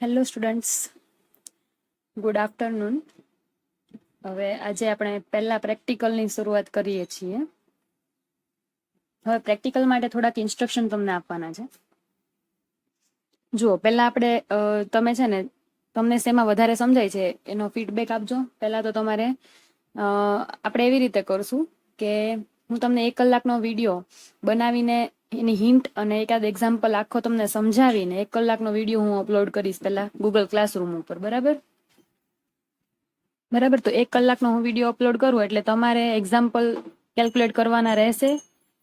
Hello students, good afternoon. હવે આજે આપણે પહેલા પ્રેક્ટિકલની શરૂઆત કરીએ છીએ. હવે પ્રેક્ટિકલ માટે થોડાક ઇન્સ્ટ્રક્શન તમને આપવાના છે. જુઓ, પહેલા આપણે તમે છે ને, તમને શેમાં વધારે સમજાય છે એનો ફીડબેક આપજો. પહેલા તો તમારે આપણે એવી રીતે કરશું કે હું તમને 1 કલાકનો વિડીયો બનાવીને એની હિન્ટ અને એકાદ એક્ઝામ્પલ આખો તમને સમજાવીને 1 કલાકનો વિડીયો હું અપલોડ કરીશ પહેલા ગૂગલ ક્લાસરૂમ ઉપર. બરાબર? તો 1 કલાકનો હું વિડીયો અપલોડ કરું એટલે તમારે એક્ઝામ્પલ કેલ્ક્યુલેટ કરવાના રહેશે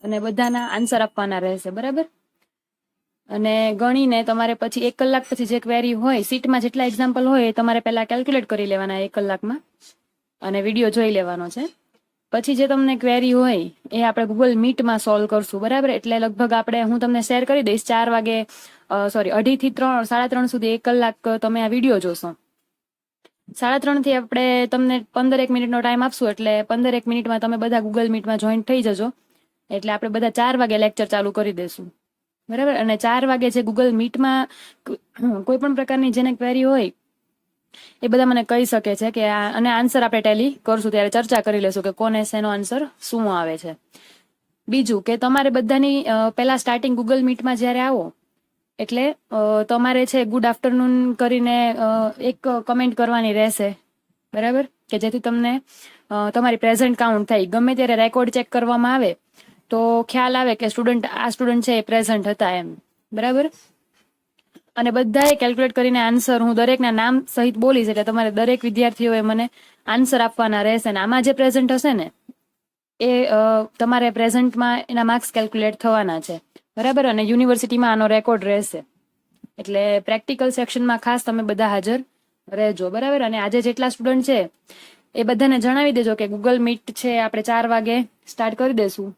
અને બધાના આન્સર આપવાના રહેશે. બરાબર? અને ગણીને તમારે પછી 1 કલાક પછી જે ક્વેરી હોય, સીટમાં જેટલા એક્ઝામ્પલ હોય એ તમારે પહેલા કેલ્ક્યુલેટ કરી લેવાના 1 કલાકમાં અને વિડીયો જોઈ લેવાનો છે. પછી જે તમને ક્વેરી હોય એ આપણે ગૂગલ મીટમાં સોલ્વ કરશું. બરાબર? એટલે લગભગ હું તમને શેર કરી દઈશ 4 વાગે, 2:30 થી 3, 3:30 સુધી 1 કલાક તમે આ વિડીયો જોશો. 3:30 થી આપણે તમને 15 મિનિટનો ટાઈમ આપશું એટલે 15 મિનિટમાં તમે બધા ગૂગલ મીટમાં જોઈન્ટ થઈ જજો. એટલે આપણે બધા 4 વાગે લેક્ચર ચાલુ કરી દઈશું. બરાબર? અને 4 વાગે જે ગૂગલ મીટમાં કોઈ પણ પ્રકારની જેને ક્વેરી હોય એ બધા મને કહી શકે છે કે અને આન્સર આપણે ટેલી કરશું ત્યારે ચર્ચા કરી લેશું કે કોને શેનો આન્સર શું આવે છે. બીજું કે તમારે બધાની પહેલા સ્ટાર્ટિંગ ગૂગલ મીટમાં જ્યારે આવો એટલે તમારે છે ગુડ આફ્ટરનૂન કરીને એક કમેન્ટ કરવાની રહેશે. બરાબર? કે જેથી તમને તમારી પ્રેઝન્ટ કાઉન્ટ થાય. ગમે ત્યારે રેકોર્ડ ચેક કરવામાં આવે તો ખ્યાલ આવે કે આ સ્ટુડન્ટ છે એ પ્રેઝન્ટ હતા એમ. બરાબર? અને બધાએ કેલ્ક્યુલેટ કરીને આન્સર હું દરેકના નામ સહિત બોલીશ એટલે તમારે દરેક વિદ્યાર્થીઓએ મને આન્સર આપવાના રહેશે. ને આમાં જે પ્રેઝન્ટ હશે ને એ તમારે પ્રેઝન્ટમાં એના માર્ક્સ કેલ્ક્યુલેટ થવાના છે. બરાબર? અને યુનિવર્સિટીમાં આનો રેકોર્ડ રહેશે. એટલે પ્રેક્ટિકલ સેક્શનમાં ખાસ તમે બધા હાજર રહેજો. બરાબર? અને આજે જેટલા સ્ટુડન્ટ છે એ બધાને જણાવી દેજો કે ગૂગલ મીટ છે આપણે 4 વાગે સ્ટાર્ટ કરી દેશું.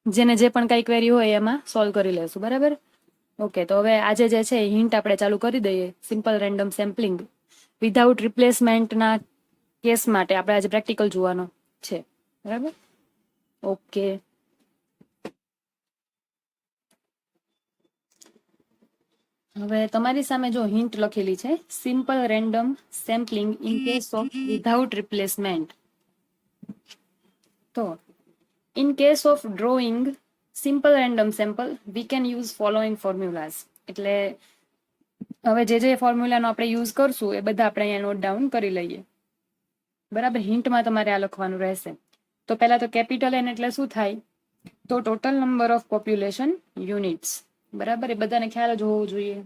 જેને જે પણ કઈ ક્વેરી હોય એમાં સોલ્વ કરી લેશું. બરાબર? ઓકે, તો હવે આજે જે છે હિન્ટ આપણે ચાલુ કરી દઈએ. સિમ્પલ રેન્ડમ સેમ્પલિંગ વિધાઉટ રિપ્લેસમેન્ટના કેસ માટે આપણે આજે પ્રેક્ટિકલ જોવાનો છે. બરાબર? ઓકે, હવે તમારી સામે જો હિન્ટ લખેલી છે, simple random sampling in case of without replacement. તો in case of drawing simple random sample we can use following formulas. એટલે હવે જે ફોર્મ્યુલાનો આપણે યુઝ કરશું એ બધા આપણે અહીંયા નોટ ડાઉન કરી લઈએ. બરાબર? હિન્ટમાં તમારે આ લખવાનું રહેશે. તો પહેલા તો કેપિટલ એન એટલે શું થાય? તો total number of population units. બરાબર? એ બધાને ખ્યાલ જ હોવો જોઈએ.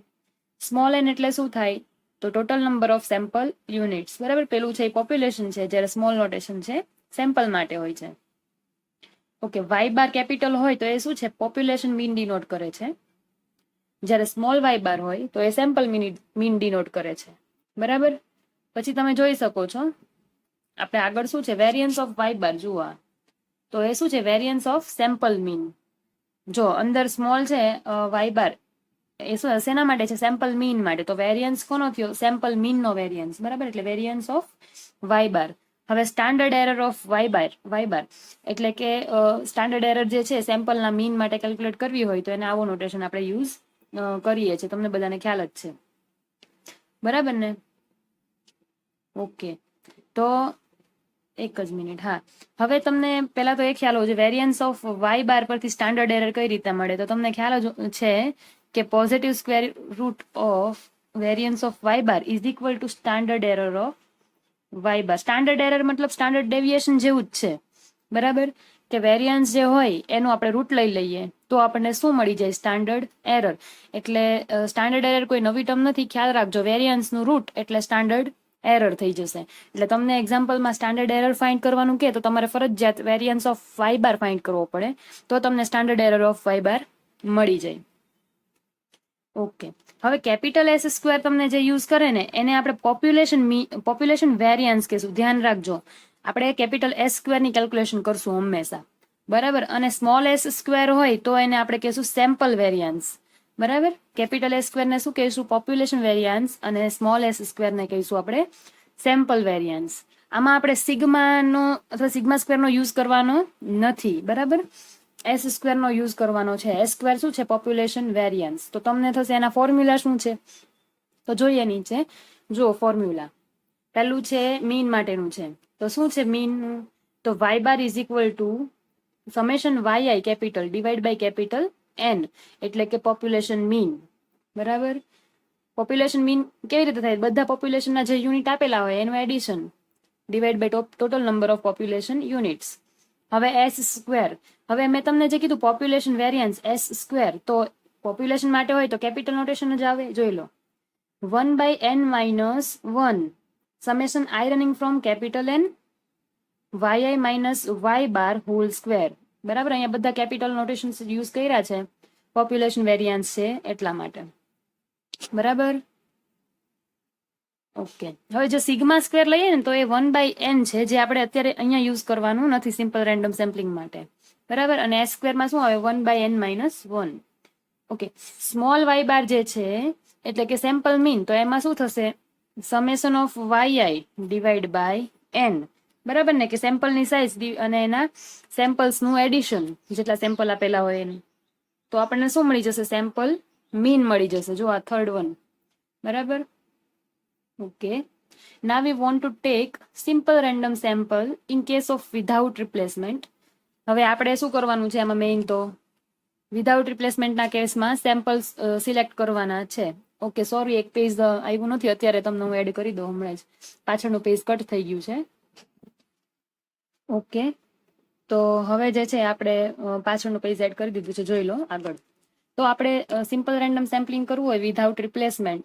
સ્મોલ એન એટલે શું થાય? તો total number of sample units. બરાબર? પેલું છે એ પોપ્યુલેશન છે, જ્યારે સ્મોલ નોટેશન છે સેમ્પલ માટે હોય છે. ઓકે, વાય બાર કેપિટલ હોય તો એ શું છે? પોપ્યુલેશન મીન ડિનોટ કરે છે. જ્યારે સ્મોલ વાય બાર હોય તો એ સેમ્પલ મીન ડિનોટ કરે છે. બરાબર? પછી તમે જોઈ શકો છો આપણે આગળ શું છે? વેરિયન્સ ઓફ વાય બાર. જુઓ, તો એ શું છે? Variance of sample mean. જો અંદર સ્મોલ છે વાય બાર, એ શું શેના માટે છે? સેમ્પલ મીન માટે. તો વેરિયન્સ કોનો થયો? સેમ્પલ મીન નો વેરિયન્સ. બરાબર? એટલે વેરિયન્સ ઓફ વાય બાર. હવે standard error of Y bar એટલે કે સ્ટાન્ડર્ડ એરર જે છે સેમ્પલના મીન માટે કેલ્ક્યુલેટ કરવી હોય તો એને આવો નોટેશન આપણે યુઝ કરીએ છીએ. તમને બધાને ખ્યાલ જ છે. બરાબર ને? ઓકે, તો એક જ મિનિટ. હા, હવે તમને પહેલા તો એ ખ્યાલ હોવો જોઈએ વેરિયન્સ ઓફ વાય બાર પરથી સ્ટાન્ડર્ડ એરર કઈ રીતે મળે. તો તમને ખ્યાલ જ છે કે positive square root of variance of Y bar is equal to standard error of Y bar. Standard error મતલબ સ્ટાન્ડર્ડ ડેવિએશન જેવું જ છે. બરાબર? કે વેરિયન્સ જે હોય એનું આપણે રૂટ લઈ લઈએ તો આપણને શું મળી જાય? Standard error. એટલે સ્ટાન્ડર્ડ એરર કોઈ નવી ટર્મ નથી, ખ્યાલ રાખજો. વેરિયન્સનું રૂટ એટલે સ્ટાન્ડર્ડ એરર થઈ જશે. એટલે તમને એક્ઝામ્પલમાં સ્ટાન્ડર્ડ એરર ફાઇન્ડ કરવાનું કે તો તમારે ફરજિયાત variance of Y bar find કરવો પડે તો તમને standard error of Y bar મળી જાય. ઓકે, હવે કેપિટલ એસ સ્ક્વેર તમને જે યુઝ કરે ને એને આપણે પોપ્યુલેશન વેરિયન્સ કહેશું. ધ્યાન રાખજો, આપણે કેપિટલ એસ સ્ક્વેરની કેલ્ક્યુલેશન કરશું હંમેશા. બરાબર? અને સ્મોલ એસ સ્ક્વેર હોય તો એને આપણે કહેશું સેમ્પલ વેરિયન્સ. બરાબર? કેપિટલ એસ સ્ક્વેરને શું કહીશું? Population variance. અને સ્મોલ એસ સ્ક્વેરને કહીશું આપણે સેમ્પલ વેરિયન્સ. આમાં આપણે સિગ્માનો અથવા સિગ્મા સ્ક્વેરનો યુઝ કરવાનો નથી. બરાબર? એસ સ્ક્વેરનો યુઝ કરવાનો છે. એસ સ્ક્વેર શું છે? Population variance. તો તમને થશે એના ફોર્મ્યુલા શું છે? તો તો જોઈએ નીચે, જો ફોર્મ્યુલા પહેલું છે મીન માટેનું છે. તો શું છે મીન? તો Y bar is equal to summation Y I capital divide by capital N, એટલે કે પોપ્યુલેશન મીન. બરાબર, પોપ્યુલેશન મીન કેવી રીતે થાય? બધા પોપ્યુલેશનના જે યુનિટ આપેલા હોય એનું addition divide by total number of population units. હવે એસ સ્ક્વેર, હવે મેં તમને જે કીધું પોપ્યુલેશન વેરિયન્સ એસ સ્ક્વેર, તો પોપ્યુલેશન માટે હોય તો કેપિટલ નોટેશન જ આવે. જોઈ લો, 1/n - 1 summation I running from capital N yi minus Y bar whole square. બરાબર, અહીંયા બધા કેપિટલ નોટેશન યુઝ કર્યા છે, પોપ્યુલેશન વેરિયન્સ છે એટલા માટે. બરાબર, ઓકે. હવે જો સિગ્મા સ્ક્વેર લઈએ ને તો એ 1/n છે, જે આપણે અત્યારે અહીંયા યુઝ કરવાનું નથી સિમ્પલ રેન્ડમ સેમ્પલિંગ માટે. બરાબર, અને એસ સ્ક્વેરમાં શું આવે? 1/n - 1. ઓકે, સ્મોલ વાય બાર જે છે એટલે કે સેમ્પલ મીન, તો એમાં શું થશે? Summation of Y I divide by N. બરાબર ને, કે સેમ્પલની સાઇઝ અને એના સેમ્પલ્સનું એડિશન, જેટલા સેમ્પલ આપેલા હોય એનું. તો આપણને શું મળી જશે? સેમ્પલ મીન મળી જશે. જો આ થર્ડ વન. બરાબર, okay. Now we want to take simple random sample in case of without replacement. હવે આપણે શું કરવાનું છે આમાં મેઇન? તો વિધાઉટ રિપ્લેસમેન્ટના કેસમાં સેમ્પલ્સ સિલેક્ટ કરવાના છે. ઓકે, સોરી, એક પેજ આવ્યું નથી અત્યારે, તમને હું એડ કરી દઉં હમણાં જ. પાછળનું પેજ કટ થઈ ગયું છે. ઓકે, તો હવે જે છે આપણે પાછળનું પેજ એડ કરી દીધું છે, જોઈ લો આગળ. તો આપણે સિમ્પલ રેન્ડમ સેમ્પલિંગ કરવું હોય વિધાઉટ રિપ્લેસમેન્ટ,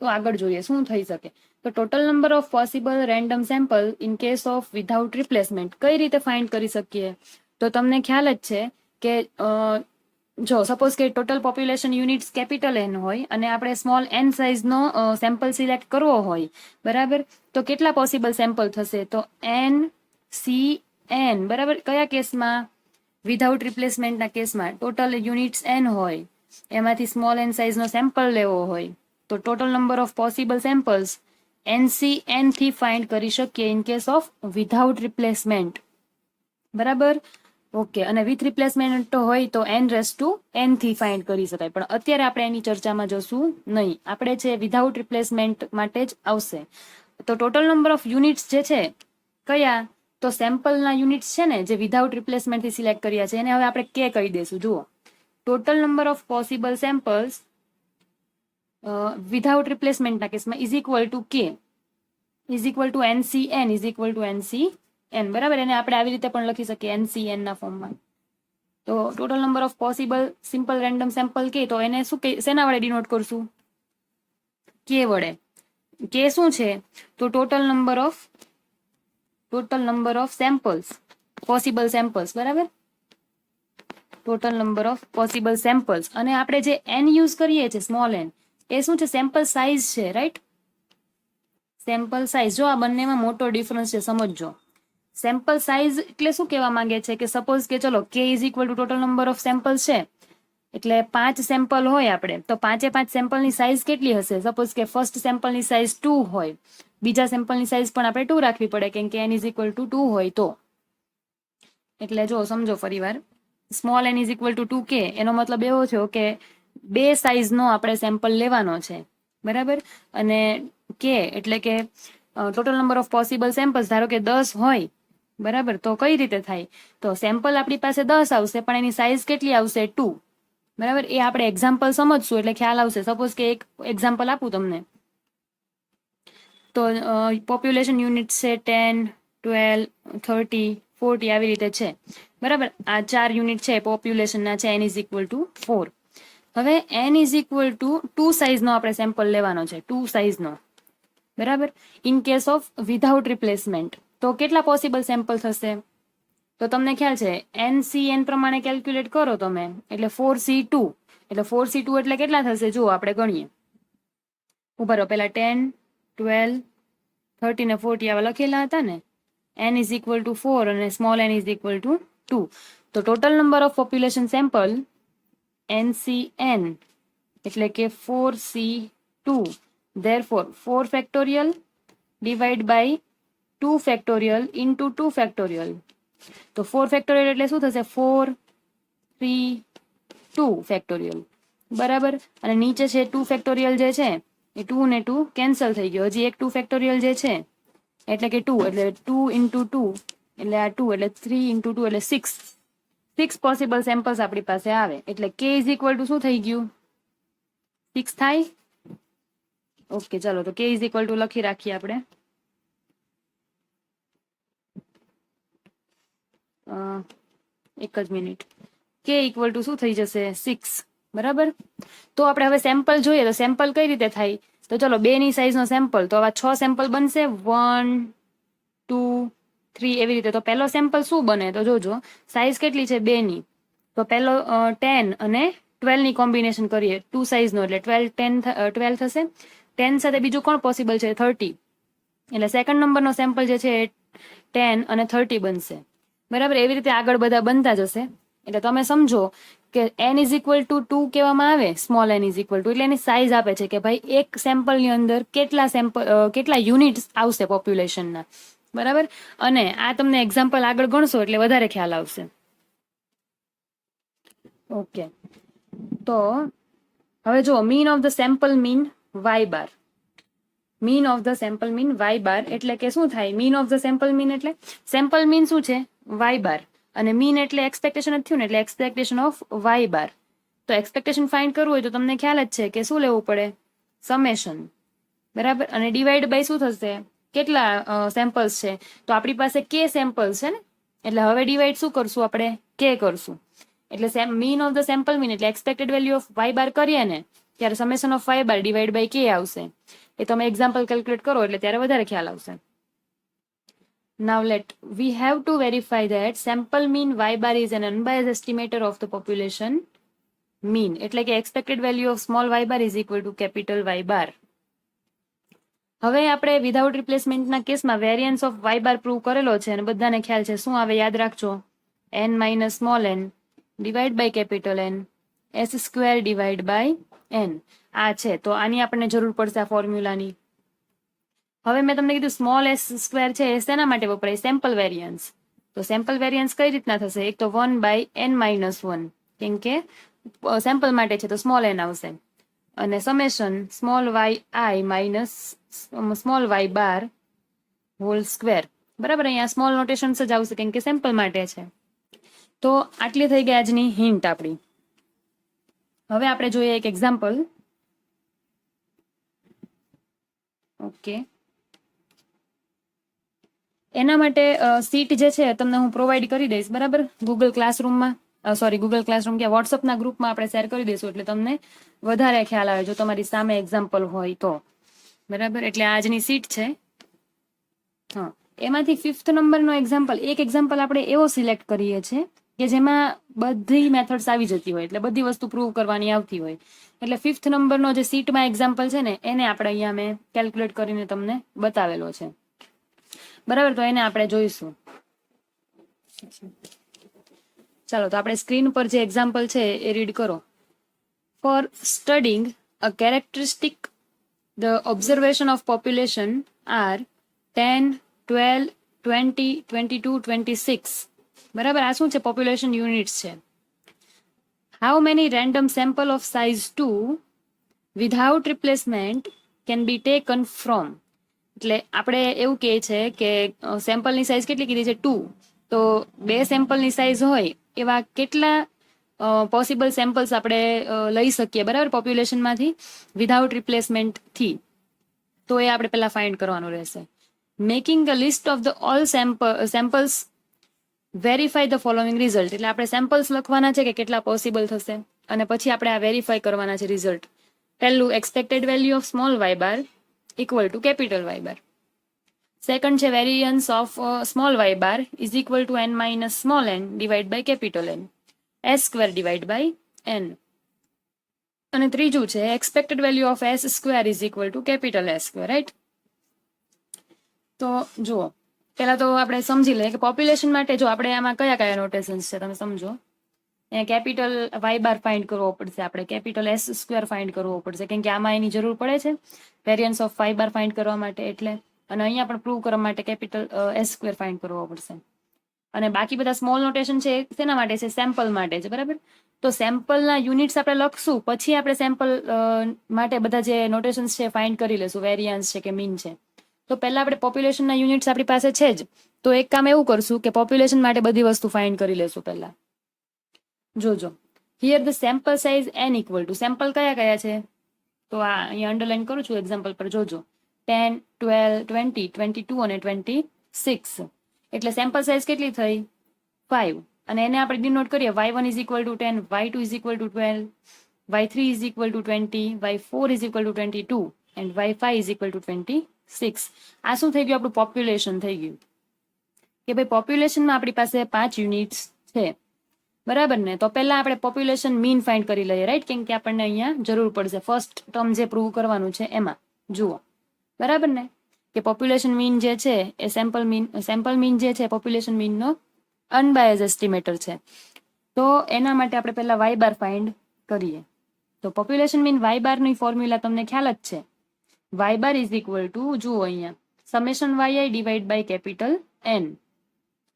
તો આગળ જોઈએ શું થઈ શકે. તો total number of possible random sample in case of without replacement કઈ રીતે ફાઇન્ડ કરી શકીએ? તો તમને ખ્યાલ જ છે કે જો સપોઝ કે total population units capital N હોય અને આપણે સ્મોલ એન સાઇઝનો સેમ્પલ સિલેક્ટ કરવો હોય, બરાબર, તો કેટલા પોસિબલ સેમ્પલ થશે? તો એન સી એન. બરાબર, કયા કેસમાં? વિધાઉટ રિપ્લેસમેન્ટના કેસમાં. ટોટલ યુનિટ્સ એન હોય, એમાંથી સ્મોલ એન સાઇઝનો સેમ્પલ લેવો હોય, તો total number of possible samples NCN થી ફાઇન્ડ કરી શકીએ in case of without replacement. બરાબર, ઓકે. અને વિથ રિપ્લેસમેન્ટ તો હોય તો n થી ફાઇન્ડ કરી શકાય, પણ અત્યારે આપણે એની ચર્ચામાં જશું નહીં. આપણે છે વિધાઉટ રિપ્લેસમેન્ટ માટે જ આવશે. તો ટોટલ નંબર ઓફ યુનિટ્સ જે છે કયા? તો સેમ્પલના યુનિટ્સ છે ને, જે વિધાઉટ રિપ્લેસમેન્ટથી સિલેક્ટ કર્યા છે, એને હવે આપણે કે કહી દઈશું. જુઓ, total number of possible samples without રિપ્લેસમેન્ટના કેસમાં ઇઝ ઇક્વલ ટુ કે is equal to NCN is equal to NCN. બરાબર, એને આપણે આવી રીતે પણ લખી શકીએ NCN ના ફોર્મમાં. તો total number of possible simple random sample કે, તો એને શું કે, શેના વડે ડિનોટ કરશું? કે વડે. કે શું છે? તો total number of samples, possible samples. બરાબર, total number of possible samples. અને આપણે જે n યુઝ કરીએ છીએ, સ્મોલ n, એ શું છે? સેમ્પલ સાઇઝ છે, રાઈટ? Sample size. જો આ બંનેમાં મોટો ડિફરન્સ છે, સમજજો. સેમ્પલ સાઇઝ એટલે શું કહેવા માંગે છે? કે સપોઝ કે ચલો કે is equal two total number of samples છે, એટલે 5 સેમ્પલ હોય આપણે, તો 5 સેમ્પલની સાઇઝ કેટલી હશે? સપોઝ કે ફર્સ્ટ સેમ્પલની સાઇઝ 2 હોય, બીજા સેમ્પલની સાઇઝ પણ આપણે 2 રાખવી પડે, કેમ કે n ઇઝ ઇક્વલ ટુ 2 હોય તો. એટલે જો સમજો ફરી વાર, small n is equal two 2k, એનો મતલબ એવો થયો કે 2 સાઇઝનો આપણે સેમ્પલ લેવાનો છે. બરાબર, અને કે એટલે કે total number of possible samples ધારો કે 10 હોય, બરાબર, તો કઈ રીતે થાય? તો સેમ્પલ આપણી પાસે 10 આવશે, પણ એની સાઇઝ કેટલી આવશે? 2. બરાબર, એ આપણે એક્ઝામ્પલ સમજશું એટલે ખ્યાલ આવશે. સપોઝ કે એક એક્ઝામ્પલ આપું તમને, તો પોપ્યુલેશન યુનિટ છે 10, 12, 30, 40 આવી રીતે છે. બરાબર, આ 4 યુનિટ છે પોપ્યુલેશનના છે, n ઇઝ ઇક્વલ ટુ 4. હવે n ઇઝ ઇક્વલ ટુ 2 સાઇઝનો આપણે સેમ્પલ લેવાનો છે, 2 સાઇઝનો. બરાબર, in case of without replacement. તો કેટલા પોસિબલ સેમ્પલ થશે? તો તમને ખ્યાલ છે NCN પ્રમાણે કેલ્ક્યુલેટ કરો તમે, એટલે 4C2. એટલે 4C2 એટલે કેટલા થશે? જુઓ, આપણે ગણીએ. ઉભા રહો, પેલા 10, 12, 30 ને 40 આવા લખેલા હતા ને. n ઇઝ ઇક્વલ ટુ 4 અને small n is equal to 2. તો total number of population sample NCN એટલે કે 4C2. Therefore 4 factorial divide by 2 factorial into 2 factorial. તો 4 factorial એટલે શું થશે? 4, 3, 2 factorial. બરાબર, અને નીચે છે 2 factorial જે છે એ 2 ને 2 કેન્સલ થઈ ગયો. હજી એક 2 ફેક્ટોરિયલ જે છે એટલે કે 2 એટલે 2 ઇન્ટુ 2 એટલે આ 2 એટલે 3 ઇન્ટુ 2 એટલે 6 પોસિબલ સેમ્પલ્સ આપણી પાસે આવે. એટલે k ઇઝ ઇક્વલ ટુ શું થઈ ગયું? 6 થાય. ઓકે, ચલો તો k ઇઝ ઇક્વલ ટુ લખી રાખીએ આપણે. એક જ મિનિટ. k ઇક્વલ ટુ શું થઈ જશે? 6. બરાબર. તો આપણે હવે સેમ્પલ જોઈએ તો સેમ્પલ કઈ રીતે થાય? તો ચલો 2 ની સાઈઝનો સેમ્પલ, તો આવા 6 સેમ્પલ બનશે. 1 2 3 એવી રીતે. તો પહેલો સેમ્પલ શું બને? તો જોજો સાઈઝ કેટલી છે 2 ની. તો પહેલો 10 અને 12 ની કોમ્બિનેશન કરીએ 2 સાઈઝનો એટલે 12 થશે. 10 સાથે બીજું કોણ પોસિબલ છે? 30. એટલે સેકન્ડ નંબરનો સેમ્પલ જે છે એ 10 અને 30 બનશે. બરાબર. એવી રીતે આગળ બધા બનતા જશે. એટલે તમે સમજો કે n ઇઝ ઇક્વલ ટુ 2 કહેવામાં આવે, small n is equal two, એટલે એની સાઈઝ આપે છે કે ભાઈ એક સેમ્પલની અંદર કેટલા યુનિટ્સ આવશે પોપ્યુલેશનના. બરાબર. અને આ તમને એક્ઝામ્પલ આગળ ગણશો એટલે વધારે ખ્યાલ આવશે. ઓકે, તો હવે જો mean of the sample mean y bar. Mean of the sample mean y બાર એટલે કે શું થાય? Mean of the sample mean એટલે સેમ્પલ મીન શું છે? y બાર. અને મીન એટલે એક્સપેક્ટેશન જ થયું ને, એટલે એક્સપેક્ટેશન ઓફ y બાર. તો એક્સપેક્ટેશન ફાઇન્ડ કરવું હોય તો તમને ખ્યાલ જ છે કે શું લેવું પડે? સમેશન. બરાબર. અને ડિવાઈડ બાય શું થશે? કેટલા સેમ્પલ્સ છે? તો આપણી પાસે k સેમ્પલ્સ છે ને, એટલે હવે ડિવાઈડ શું કરશું આપણે? k કરશું. એટલે mean of the sample mean એટલે expected value of y bar કરીએ ને ત્યારે summation of y bar divide by k આવશે. એ તમે એક્ઝામ્પલ કેલ્ક્યુલેટ કરો એટલે ત્યારે વધારે ખ્યાલ આવશે. Now we have to verify that sample mean y bar is an unbiased estimator of the population mean. એટલે કે expected value of small y bar is equal to capital Y bar. હવે આપણે વિધાઉટ રિપ્લેસમેન્ટના કેસમાં variance of y bar prove કરેલો છે અને બધાને ખ્યાલ છે. શું આવે યાદ રાખજો? n minus small n divide by capital n s square divide by n. આ છે. તો આની આપણને જરૂર પડશે આ ફોર્મ્યુલાની. હવે મેં તમને કીધું સ્મોલ s સ્ક્વેર છે એ શેના માટે વપરાય? Sample variance. તો સેમ્પલ વેરિયન્સ કઈ રીતના થશે? એક તો 1 બાય n માઇનસ 1, કેમ કે સેમ્પલ માટે છે તો સ્મોલ n આવશે. અને summation small y i minus small y bar whole square. બરાબર. અહીંયા સ્મોલ નોટેશન્સ જ આવશે કેમ કે સેમ્પલ માટે છે. તો આટલી થઈ ગઈ આજની હિન્ટ આપણી. હવે આપણે જોઈએ એક એક્ઝામ્પલ. ઓકે, એના માટે સીટ જે છે તમને હું પ્રોવાઈડ કરી દઈશ. બરાબર. ગૂગલ ક્લાસરૂમમાં, ગૂગલ ક્લાસરૂમ કે વોટ્સઅપના ગ્રુપમાં આપણે શેર કરી દઈશું એટલે તમને વધારે ખ્યાલ આવે જો તમારી સામે એક્ઝામ્પલ હોય તો. બરાબર. એટલે આજની સીટ છે. હા, એમાંથી 5th નંબરનો એક્ઝામ્પલ, એક એક્ઝામ્પલ આપણે એવો સિલેક્ટ કરીએ છીએ કે જેમાં બધી મેથડ્સ આવી જતી હોય, એટલે બધી વસ્તુ પ્રૂવ કરવાની આવતી હોય. એટલે 5th નંબરનો જે સીટમાં એક્ઝામ્પલ છે ને એને આપણે અહીંયા મેં કેલ્ક્યુલેટ કરીને તમને બતાવેલો છે. બરાબર. તો એને આપણે જોઈશું. ચાલો, તો આપણે સ્ક્રીન પર જે એક્ઝામ્પલ છે એ રીડ કરો. For studying a characteristic the observation of population are 10, 12, 20, 22, 26. બરાબર. આ શું છે? પોપ્યુલેશન યુનિટ્સ છે. How many random sample of size 2 without replacement can be taken from. એટલે આપણે એવું કહે છે કે સેમ્પલની સાઇઝ કેટલી કીધી છે? 2. તો 2 સેમ્પલની સાઇઝ હોય એવા કેટલા પોસિબલ સેમ્પલ્સ આપણે લઈ શકીએ? બરાબર. પોપ્યુલેશનમાંથી વિધાઉટ રિપ્લેસમેન્ટથી. તો એ આપણે પહેલા ફાઇન્ડ કરવાનું રહેશે. Making a list of the all samples verify the following result. એટલે આપણે સેમ્પલ્સ લખવાના છે કે કેટલા પોસિબલ થશે અને પછી આપણે આ વેરીફાઈ કરવાના છે રિઝલ્ટ. પહેલું expected value of small y bar equal to capital Y bar. Second છે variance of small y bar is equal to n minus small n divide by capital n, s square divide by n. અને ત્રીજું છે expected value of s square is equal to capital S square. Right. તો જુઓ, પહેલા તો આપણે સમજી લઈએ કે પોપ્યુલેશન માટે જો આપણે આમાં કયા કયા નોટેશન્સ છે તમે સમજો. કેપિટલ y બાર ફાઇન્ડ કરવો પડશે, આપણે કેપિટલ S સ્ક્વેર ફાઇન્ડ કરવો પડશે કેમ કે આમાં એની જરૂર પડે છે variance of y bar find કરવા માટે. એટલે અને અહીંયા પણ પ્રૂવ કરવા માટે કેપિટલ S સ્ક્વેર ફાઇન્ડ કરવો પડશે. અને બાકી બધા સ્મોલ નોટેશન છે એ શેના માટે છે? સેમ્પલ માટે છે, બરાબર. તો સેમ્પલના યુનિટ્સ આપણે લખશું, પછી આપણે સેમ્પલ માટે બધા જે નોટેશન્સ છે ફાઇન્ડ કરી લેશું, વેરિયન્સ છે કે મીન છે. તો પહેલા આપણે પોપ્યુલેશનના યુનિટ્સ આપણી પાસે છે જ, તો એક કામ એવું કરશું કે પોપ્યુલેશન માટે બધી વસ્તુ ફાઇન્ડ કરી લેશું પહેલા. જોજો, here the sample size n equal two, sample કયા કયા છે? તો આ અહીંયા અંડરલાઈન કરું છું એક્ઝામ્પલ પર, જોજો 10, 12, 20, 22 અને 26. એટલે સેમ્પલ સાઇઝ કેટલી થઈ? 5. અને એને આપણે ડિનોટ કરીએ, y1 is equal two 10, y2 is equal two 12, y3 is equal two 20, y4 is equal two 22 and y5 is equal two 26. આ શું થઈ ગયું? આપણું પોપ્યુલેશન થઈ ગયું. કે ભાઈ પોપ્યુલેશનમાં આપણી પાસે 5 યુનિટ્સ છે, બરાબર ને. તો પહેલા આપણે પોપ્યુલેશન મીન ફાઇન્ડ કરી લઈએ, રાઈટ, કેમ કે આપણને અહીંયા જરૂર પડશે ફર્સ્ટ ટર્મ જે પ્રૂવ કરવાનું છે એમાં. જુઓ, બરાબર ને, કે પોપ્યુલેશન મીન જે છે એ સેમ્પલ મીન જે છે પોપ્યુલેશન મીનનો અનબાયઝ એસ્ટિમેટર છે. તો એના માટે આપણે પહેલા વાય બાર ફાઇન્ડ કરીએ. તો પોપ્યુલેશન મીન વાય બારની ફોર્મ્યુલા તમને ખ્યાલ જ છે. Y bar is equal to, જુઓ અહીંયા, summation Y divide by capital N.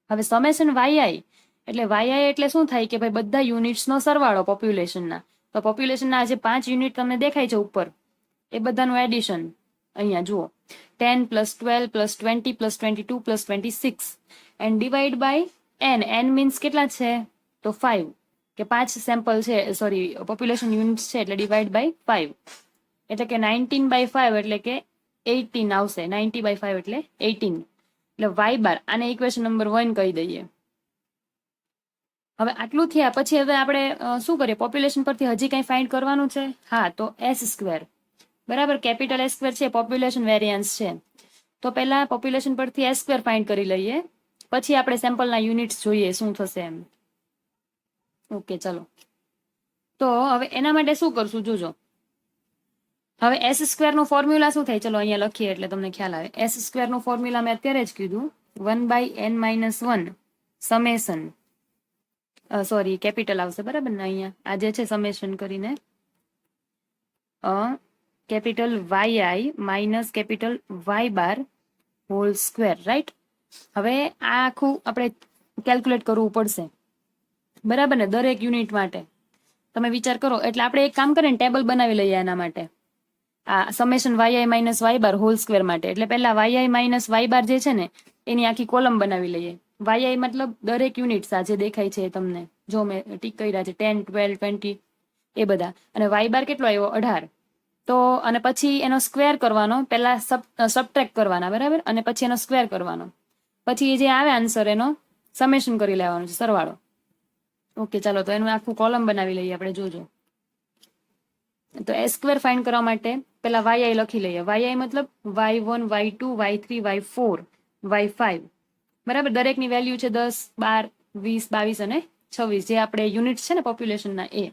હવે સમેશન વાય એટલે વાય એટલે શું થાય કે ભાઈ બધા યુનિટ્સનો સરવાળો પોપ્યુલેશનના. તો પોપ્યુલેશનના જે 5 યુનિટ તમને દેખાય છે ઉપર, એ બધાનું એડિશન અહીંયા જુઓ, 10 plus 12 plus 20 plus 22 plus 26 and divide by N. N means કેટલા છે? તો 5, કે 5 સેમ્પલ છે, સોરી પોપ્યુલેશન યુનિટ્સ છે, એટલે ડિવાઈડ બાય 5, એટલે કે 19 બાય 5 એટલે કે 18 આવશે. 90 બાય 5 એટલે 18. એટલે વાય બાર, આને ઇક્વેશન નંબર 1 કહી દઈએ. હવે આટલું થયા પછી હવે આપણે શું કરીએ? પોપ્યુલેશન પરથી હજી કંઈ ફાઇન્ડ કરવાનું છે? હા, તો એસ સ્ક્વેર, બરાબર, કેપિટલ એસ સ્ક્વેર છે, પોપ્યુલેશન વેરિયન્સ છે. તો પહેલા પોપ્યુલેશન પરથી એસ સ્ક્વેર ફાઇન્ડ કરી લઈએ, પછી આપણે સેમ્પલના યુનિટ્સ જોઈએ શું થશે એમ. ઓકે, ચલો. તો હવે એના માટે શું કરશું જોજો. હવે એસ સ્ક્વેરનું ફોર્મ્યુલા શું થાય? ચલો અહીંયા લખીએ એટલે તમને ખ્યાલ આવે. એસ સ્ક્વેરનું ફોર્મ્યુલા મેં અત્યારે જ કીધું, 1/n-1 સમેશન, સોરી કેપિટલ આવશે, બરાબર ને. અહીંયા આ જે છે સમેશન કરીને capital Y minus capital Y bar whole square, right. હવે આ આખું આપણે કેલ્ક્યુલેટ કરવું પડશે, બરાબર ને, દરેક યુનિટ માટે. તમે વિચાર કરો, એટલે આપણે એક કામ કરીને ટેબલ બનાવી લઈએ એના માટે, આ summation Y minus Y bar whole square માટે. એટલે પહેલા વાય માઇનસ વાય બાર જે છે ને એની આખી કોલમ બનાવી લઈએ. વાય મતલબ દરેક યુનિટ્સ આ જે દેખાય છે તમને, જો મેં ટીક કર્યા છે 10, 12, 20 એ બધા. અને વાય બાર કેટલો આવ્યો? 18. તો અને પછી એનો સ્ક્વેર કરવાનો, પહેલા સબટ્રેક્ટ કરવાના, બરાબર, અને પછી એનો સ્ક્વેર કરવાનો, પછી જે આવે આન્સર એનો સમેશન કરી લેવાનો છે, સરવાળો. ઓકે, ચાલો, તો એનું આખું કોલમ બનાવી લઈએ આપણે, જોજો. તો એસ સ્ક્વેર ફાઇન્ડ કરવા માટે પેલા વાય લખી લઈએ. વાય મતલબ y1, y2, y3, y4, y5, બરાબર. દરેકની વેલ્યુ છે 10, 12, 20, 22 અને 26, જે આપણે યુનિટ્સ છે ને પોપ્યુલેશનના એ.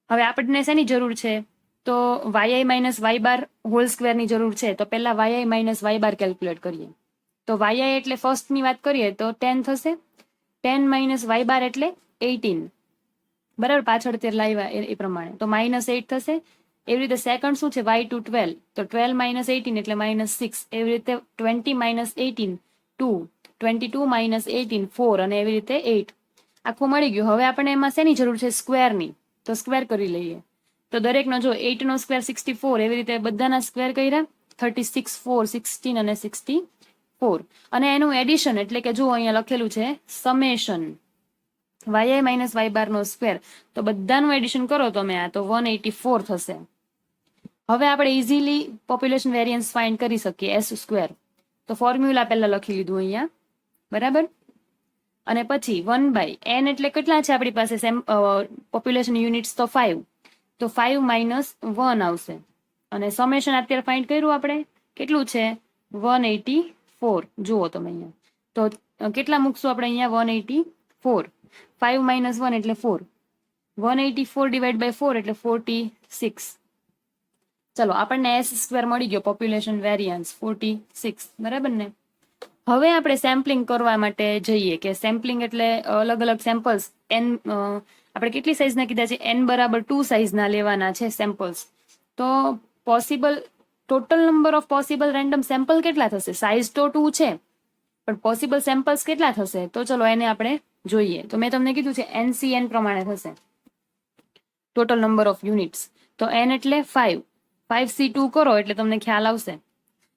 હવે આપણને શેની જરૂર છે? તો Y minus Y bar hall સ્ક્વેરની જરૂર છે. તો પહેલા Y minus Y bar calculate કરીએ. તો વાય એટલે ફર્સ્ટની વાત કરીએ તો 10 થશે, 10 માઇનસ વાય બાર એટલે 18, બરાબર, પાછળ તે લાવ્યા એ પ્રમાણે. તો -8 થશે. એવી રીતે સેકન્ડ શું છે? y2 12, તો 12 માઇનસ 18 એટલે -6. એવી રીતે 20 માઇનસ 18 2, 22 માઇનસ 18 4 અને એવી રીતે 8. આખું મળી ગયું. હવે આપણે એમાં શેની જરૂર છે? સ્ક્વેરની. તો સ્ક્વેર કરી લઈએ. તો દરેકનો જો 8 નો સ્ક્વેર 64, એવી રીતે બધાના સ્ક્વેર કર્યા, 36, 4, 16 અને 64. અને એનું એડિશન એટલે કે જો અહીંયા લખેલું છે summation Y minus Y bar નો સ્ક્વેર, તો બધાનું એડિશન કરો તમે આ, તો 184 થશે. હવે આપણે ઇઝીલી પોપ્યુલેશન વેરિયન્સ ફાઇન્ડ કરી શકીએ એસ સ્ક્વેર. તો ફોર્મ્યુલા પહેલા લખી લીધું અહીંયા, બરાબર. અને પછી 1/n એટલે કેટલા છે આપણી પાસે પોપ્યુલેશન યુનિટ્સ? તો 5. તો 5 માઇનસ 1 આવશે. અને સમેશન અત્યારે ફાઇન્ડ કર્યું આપણે, કેટલું છે? 184. જુઓ તમે અહીંયા, તો કેટલા મૂકશું આપણે અહીંયા? 184. 5 માઇનસ 1 એટલે 4. 184 ડિવાઈડ બાય 4 એટલે 46. ચલો, આપણને એસ સ્ક્વેર મળી ગયો, પોપ્યુલેશન વેરિયન્સ 46, બરાબર ને. હવે આપણે સેમ્પલિંગ કરવા માટે જઈએ, કે સેમ્પલિંગ એટલે અલગ અલગ સેમ્પલ્સ n, આપણે કેટલી સાઇઝના કીધા છે? n બરાબર 2 સાઇઝના લેવાના છે સેમ્પલ્સ. તો possible total number of possible random sample કેટલા થશે? સાઇઝ તો 2 છે, પણ પોસિબલ સેમ્પલ્સ કેટલા થશે તો ચલો એને આપણે જોઈએ. તો મેં તમને કીધું છે NCN પ્રમાણે થશે, ટોટલ નંબર ઓફ યુનિટ્સ. તો n એટલે 5, 5C2 કરો એટલે તમને ખ્યાલ આવશે.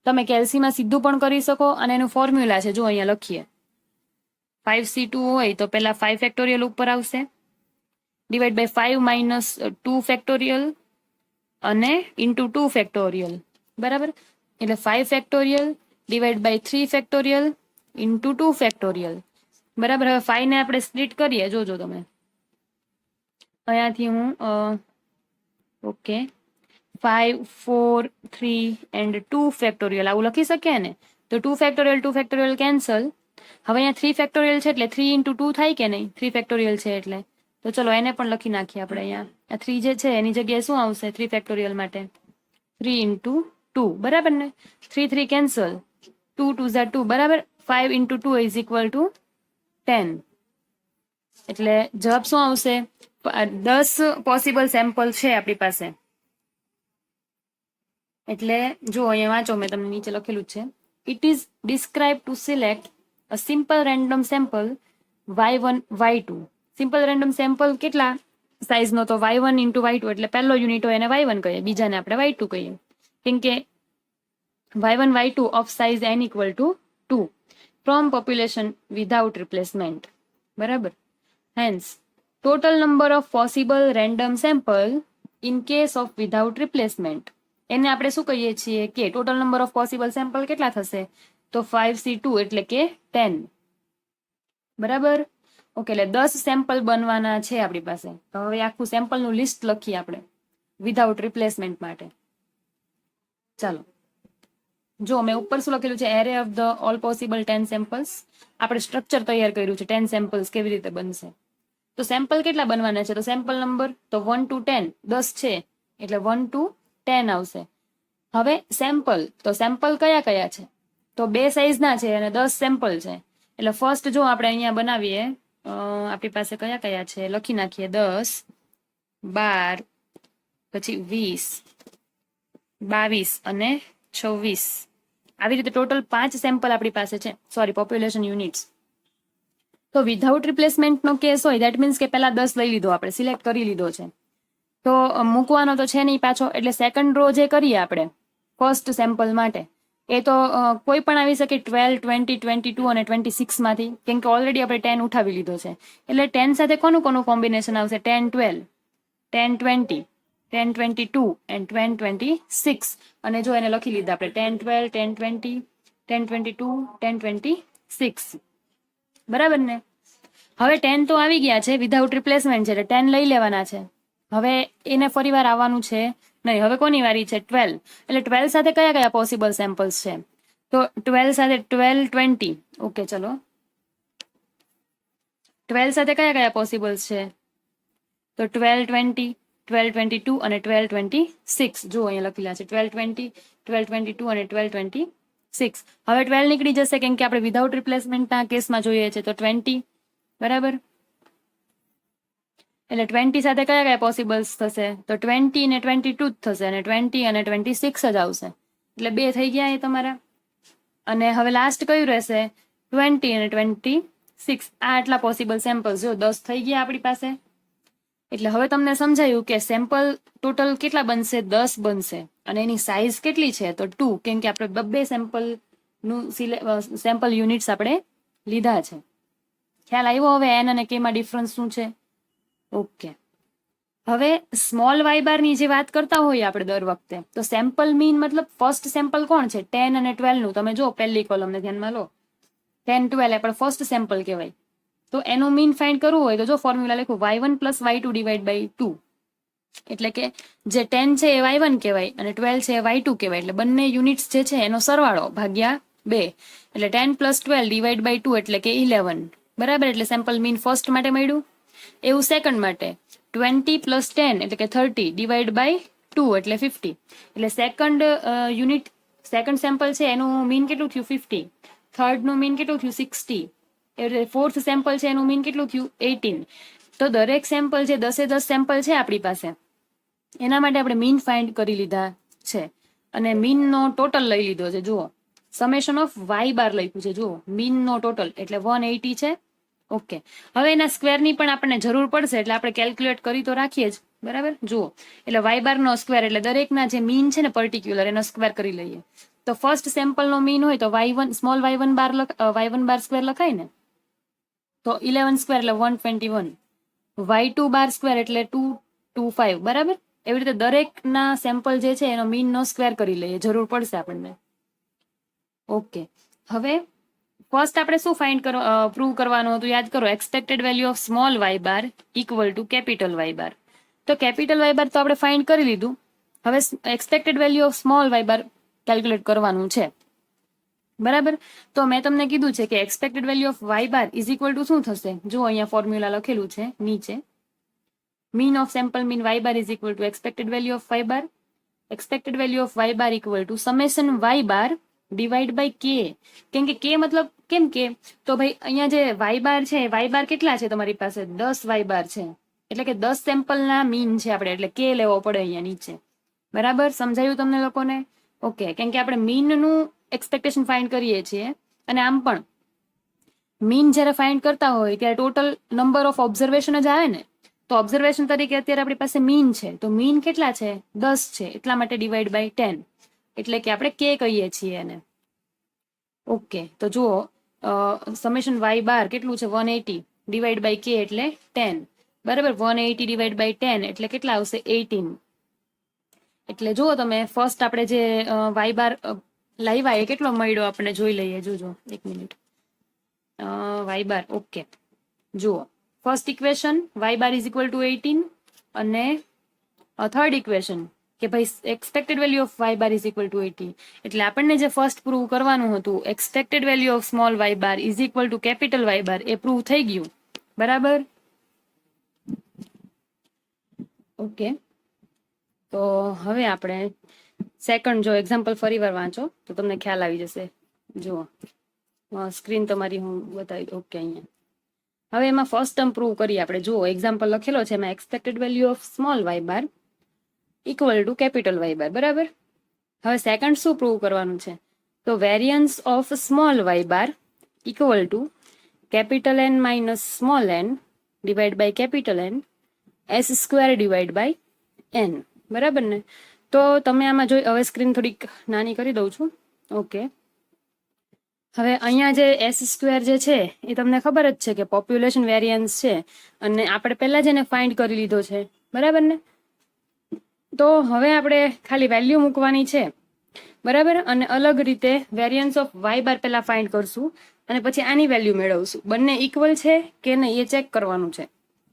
તમે કેલ્સીમાં સીધું પણ કરી શકો અને એનું ફોર્મ્યુલા છે, જો અહીંયા લખીએ. 5C2 હોય તો પેલા 5 ફેક્ટોરિયલ ઉપર આવશે, ડિવાઈડ બાય 5 માઇનસ 2 ફેક્ટોરિયલ અને ઇન્ટુ 2 ફેક્ટોરિયલ, બરાબર. એટલે 5 factorial divide by 3 factorial into 2 factorial, બરાબર. હવે 5 ને આપણે સ્પ્લિટ કરીએ, જોજો તમે અહીંયાથી હું ઓકે 5, 4, 3 એન્ડ 2 ફેક્ટોરિયલ આવું લખી શકીએ ને. તો 2 ફેક્ટોરિયલ કેન્સલ. હવે અહીંયા 3 ફેક્ટોરિયલ છે એટલે 3 ઇન્ટુ 2 થાય કે નહીં, 3 ફેક્ટોરિયલ છે એટલે. તો ચલો એને પણ લખી નાખીએ આપણે. અહીંયા આ 3 જે છે એની જગ્યાએ શું આવશે 3 ફેક્ટોરિયલ માટે, 3 ઇન્ટુ 2, બરાબર ને. 3 3 કેન્સલ, 2 2 ઝા 2, બરાબર. 5 ઇન્ટુ 2 ઇઝ ઇક્વલ ટુ 10. એટલે જવાબ શું આવશે? 10 પોસિબલ સેમ્પલ છે આપણી પાસે. એટલે જો અહીંયા વાંચો, મેં તમને નીચે લખેલું છે. It is describe to select a simple random sample y1 y2. Simple random sample કેટલા સાઇઝનો? તો y1 ઇન્ટુ y2, એટલે પહેલો યુનિટ હોય એને y1 કહીએ, બીજાને આપણે y2 કહીએ, કેમ કે y1 y2 of size n equal to 2 from population without replacement, બરાબર. Hence total number of possible random sample in case of without replacement, એને આપણે શું કહીએ છીએ કે total number of possible sample કેટલા થશે? તો 5C2 એટલે કે 10, બરાબર. ઓકે, એટલે 10 સેમ્પલ બનવાના છે આપણી પાસે. તો હવે આખું સેમ્પલનું લિસ્ટ લખીએ આપણે વિધાઉટ રિપ્લેસમેન્ટ માટે. ચાલો જો મેં ઉપર શું લખેલું છે, array of the all possible 10 samples. આપણે સ્ટ્રક્ચર તૈયાર કર્યું છે 10 સેમ્પલ્સ કેવી રીતે બનશે. તો સેમ્પલ કેટલા બનવાના છે? તો સેમ્પલ નંબર તો 1 to 10, 10 છે એટલે 1 to 10 આવશે. હવે સેમ્પલ, તો સેમ્પલ કયા કયા છે? તો 2 સાઇઝના છે અને 10 સેમ્પલ છે. એટલે ફર્સ્ટ જો આપણે અહીંયા બનાવીએ, આપણી પાસે કયા કયા છે લખી નાખીએ. 10, 12, પછી 20, 22 અને 26. આવી રીતે ટોટલ 5 સેમ્પલ આપણી પાસે છે, સોરી પોપ્યુલેશન યુનિટ્સ. તો વિધાઉટ રિપ્લેસમેન્ટનો કેસ હોય દેટ મીન્સ કે પહેલા 10 લઈ લીધો, આપણે સિલેક્ટ કરી લીધો છે, તો મૂકવાનો તો છે નહીં પાછો. એટલે સેકન્ડ રો જે કરીએ આપણે ફર્સ્ટ સેમ્પલ માટે, એ તો કોઈ પણ આવી શકે 12, 20, 22 અને 26 માંથી, કેમ કે ઓલરેડી આપણે 10 ઉઠાવી લીધો છે. એટલે 10 સાથે કોનું કોનું કોમ્બિનેશન આવશે? 10, 12, 10, 20, 10, 22 એન્ડ 10, 26. અને જો એને લખી લીધા આપણે 10, 12, 10, 20, 10, 22, 10, 26, બરાબર ને. હવે 10 તો આવી ગયા છે, વિધાઉટ રિપ્લેસમેન્ટ છે એટલે 10 લઈ લેવાના છે. હવે એને ફરી વાર આવવાનું છે નહીં. હવે કોની વારી છે? 12. એટલે 12 સાથે કયા કયા પોસિબલ સેમ્પલ્સ છે? તો 12 સાથે 12, 20. ઓકે ચલો, 12 સાથે કયા કયા પોસિબલ્સ છે? તો 12, 20, 12, 22 અને 12, 26. જો અહીંયા લખેલા છે 12, 20, 12, 22 અને 12, 26. હવે 12 નીકળી જશે કેમ કે આપણે વિધાઉટ રિપ્લેસમેન્ટના કેસમાં જોઈએ છે. તો 20, બરાબર. એટલે 20 સાથે કયા કયા પોસિબલ્સ થશે? તો 20 ને 22 જ થશે અને 20 અને 26 જ આવશે. એટલે 2 થઈ ગયા એ તમારા. અને હવે લાસ્ટ કયું રહેશે? 20 અને 26. આ આટલા પોસિબલ સેમ્પલ્સ જો 10 થઈ ગયા આપણી પાસે. એટલે હવે તમને સમજાયું કે સેમ્પલ ટોટલ કેટલા બનશે? 10 બનશે. અને એની સાઇઝ કેટલી છે? તો 2, કેમ કે આપણે 2 સેમ્પલનું સેમ્પલ યુનિટ્સ આપણે લીધા છે. ખ્યાલ આવ્યો હવે એન અને કે માં ડિફરન્સ શું છે? ઓકે, હવે સ્મોલ વાય બારની જે વાત કરતા હોઈએ આપણે દર વખતે, તો સેમ્પલ મીન મતલબ ફર્સ્ટ સેમ્પલ કોણ છે? 10 અને 12 નું. તમે જો પહેલી કોલમને ધ્યાનમાં લો, 10, 12 એ પણ ફર્સ્ટ સેમ્પલ કહેવાય. તો એનું મીન ફાઇન્ડ કરવું હોય તો જો ફોર્મ્યુલા લખું y1 plus y2 divide by 2. એટલે કે જે 10 છે એ y1 કહેવાય અને 12 છે એ y2 કહેવાય. એટલે બંને યુનિટ્સ જે છે એનો સરવાળો ભાગ્યા 2. એટલે 10 પ્લસ 12 ડિવાઈડ બાય 2 એટલે કે 11, બરાબર. એટલે સેમ્પલ મીન ફર્સ્ટ માટે મળ્યું. એવું સેકન્ડ માટે 20 પ્લસ 10 એટલે કે 30 ડિવાઈડ બાય 2 એટલે 50. એટલે સેકન્ડ યુનિટ, સેકન્ડ સેમ્પલ છે એનું મીન કેટલું થયું? 50. થર્ડનું મીન કેટલું થયું? 60. એટલે ફોર્થ સેમ્પલ છે એનું મીન કેટલું થયું? 18. તો દરેક સેમ્પલ જે 10 સેમ્પલ છે આપણી પાસે, એના માટે આપણે મીન ફાઇન્ડ કરી લીધા છે અને મીનનો ટોટલ લઈ લીધો છે. જુઓ સમેશન ઓફ વાય બાર લખ્યું છે, જુઓ મીન નો ટોટલ એટલે 180 છે. ઓકે, હવે એના સ્ક્વેરની પણ આપણને જરૂર પડશે એટલે આપણે કેલ્ક્યુલેટ કરી તો રાખીએ જ, બરાબર. જુઓ એટલે વાય બાર નો સ્ક્વેર એટલે દરેકના જે મીન છે ને પર્ટિક્યુલર એનો સ્ક્વેર કરી લઈએ. તો ફર્સ્ટ સેમ્પલ નો મીન હોય તો y1 સ્મોલ y1 બાર સ્ક્વેર લખાય ને, તો 11 સ્ક્વેર એટલે 121, y2 બાર સ્ક્વેર એટલે 225, બરાબર. એવી રીતે દરેકના સેમ્પલ જે છે એનો મીન નો સ્ક્વેર કરી લઈએ, જરૂર પડશે આપણને. ઓકે, હવે ફર્સ્ટ આપણે શું પ્રૂવ કરવાનું હતું યાદ કરો, expected value of small Y bar equal to capital Y bar. તો કેપિટલ વાય બાર તો આપણે ફાઇન્ડ કરી લીધું, હવે expected value of small Y bar calculate કરવાનું છે, બરાબર. તો મેં તમને કીધું છે કે expected value of Y bar is equal to શું થશે, જો અહીંયા ફોર્મ્યુલા લખેલું છે નીચે, mean of sample mean y bar is equal to expected value of Y bar, expected value of Y bar equal to summation y bar divide by k. કેમ કે મતલબ કેમ કે, તો ભાઈ અહીંયા જે વાય બાર છે, વાય બાર કેટલા છે તમારી પાસે, 10 વાય બાર છે, એટલે કે 10 સેમ્પલના મીન છે આપણે, એટલે કે લેવો પડે અહીંયા નીચે, બરાબર. સમજાયું તમને લોકોને? ઓકે, કેમ કે આપણે મીનનું એક્સપેક્ટેશન ફાઇન્ડ કરીએ છીએ, અને આમ પણ મીન જ્યારે ફાઇન્ડ કરતા હોય ત્યારે ટોટલ નંબર ઓફ ઓબ્ઝર્વેશન જ આવે ને, તો ઓબ્ઝર્વેશન તરીકે અત્યારે આપણી પાસે મીન છે, તો મીન કેટલા છે, 10 છે, એટલા માટે ડિવાઈડ બાય 10, એટલે કે આપણે કે કહીએ છીએ એને. ઓકે, તો જુઓ સમેશન વાય બાર કેટલું છે, 180 ડિવાઈડ બાય કે એટલે 10, બરાબર. 180 ડિવાઈડ બાય 10 એટલે કેટલા આવશે, 18. એટલે જુઓ તમે ફર્સ્ટ આપણે જે વાય બાર લાવ્યા એ કેટલો મળ્યો આપણે જોઈ લઈએ, જોજો એક મિનિટ. વાય બાર, ઓકે, જુઓ first equation y bar is equal to 18, અને થર્ડ ઇક્વેશન કે ભાઈ expected value of Y bar is equal to 80. એટલે આપણને જે ફર્સ્ટ પ્રૂવ કરવાનું હતું expected value of small Y bar is equal to capital Y bar, એ prove થઈ ગયું, બરાબર. ઓકે, તો હવે આપણે સેકન્ડ જો એક્ઝામ્પલ ફરી વાર વાંચો તો તમને ખ્યાલ આવી જશે. જુઓ સ્ક્રીન તમારી હું બતાવી દઉં. ઓકે, અહીંયા હવે એમાં ફર્સ્ટ ટર્મ પ્રૂવ કરીએ આપણે. જુઓ એક્ઝામ્પલ લખેલો છે એમાં expected value of small Y bar equal to capital Y bar, બરાબર. હવે સેકન્ડ શું પ્રૂવ કરવાનું છે, તો variance of small Y bar equal to capital N minus small N divide by capital N S square divide by N, બરાબર ને. તો તમે આમાં જોઈ, હવે સ્ક્રીન થોડીક નાની કરી દઉં છું. ઓકે, હવે અહીંયા જે એસ સ્ક્વેર જે છે એ તમને ખબર જ છે કે પોપ્યુલેશન વેરિયન્સ છે, અને આપણે પહેલા જ એને ફાઇન્ડ કરી લીધો છે, બરાબર ને. તો હવે આપણે ખાલી વેલ્યુ મૂકવાની છે, બરાબર, અને અલગ રીતે વેરિયન્સ ઓફ વાય બાર પહેલા ફાઇન્ડ કરશું અને પછી આની વેલ્યુ મેળવશું. બંને ઇક્વલ છે કે નહીં એ ચેક કરવાનું છે,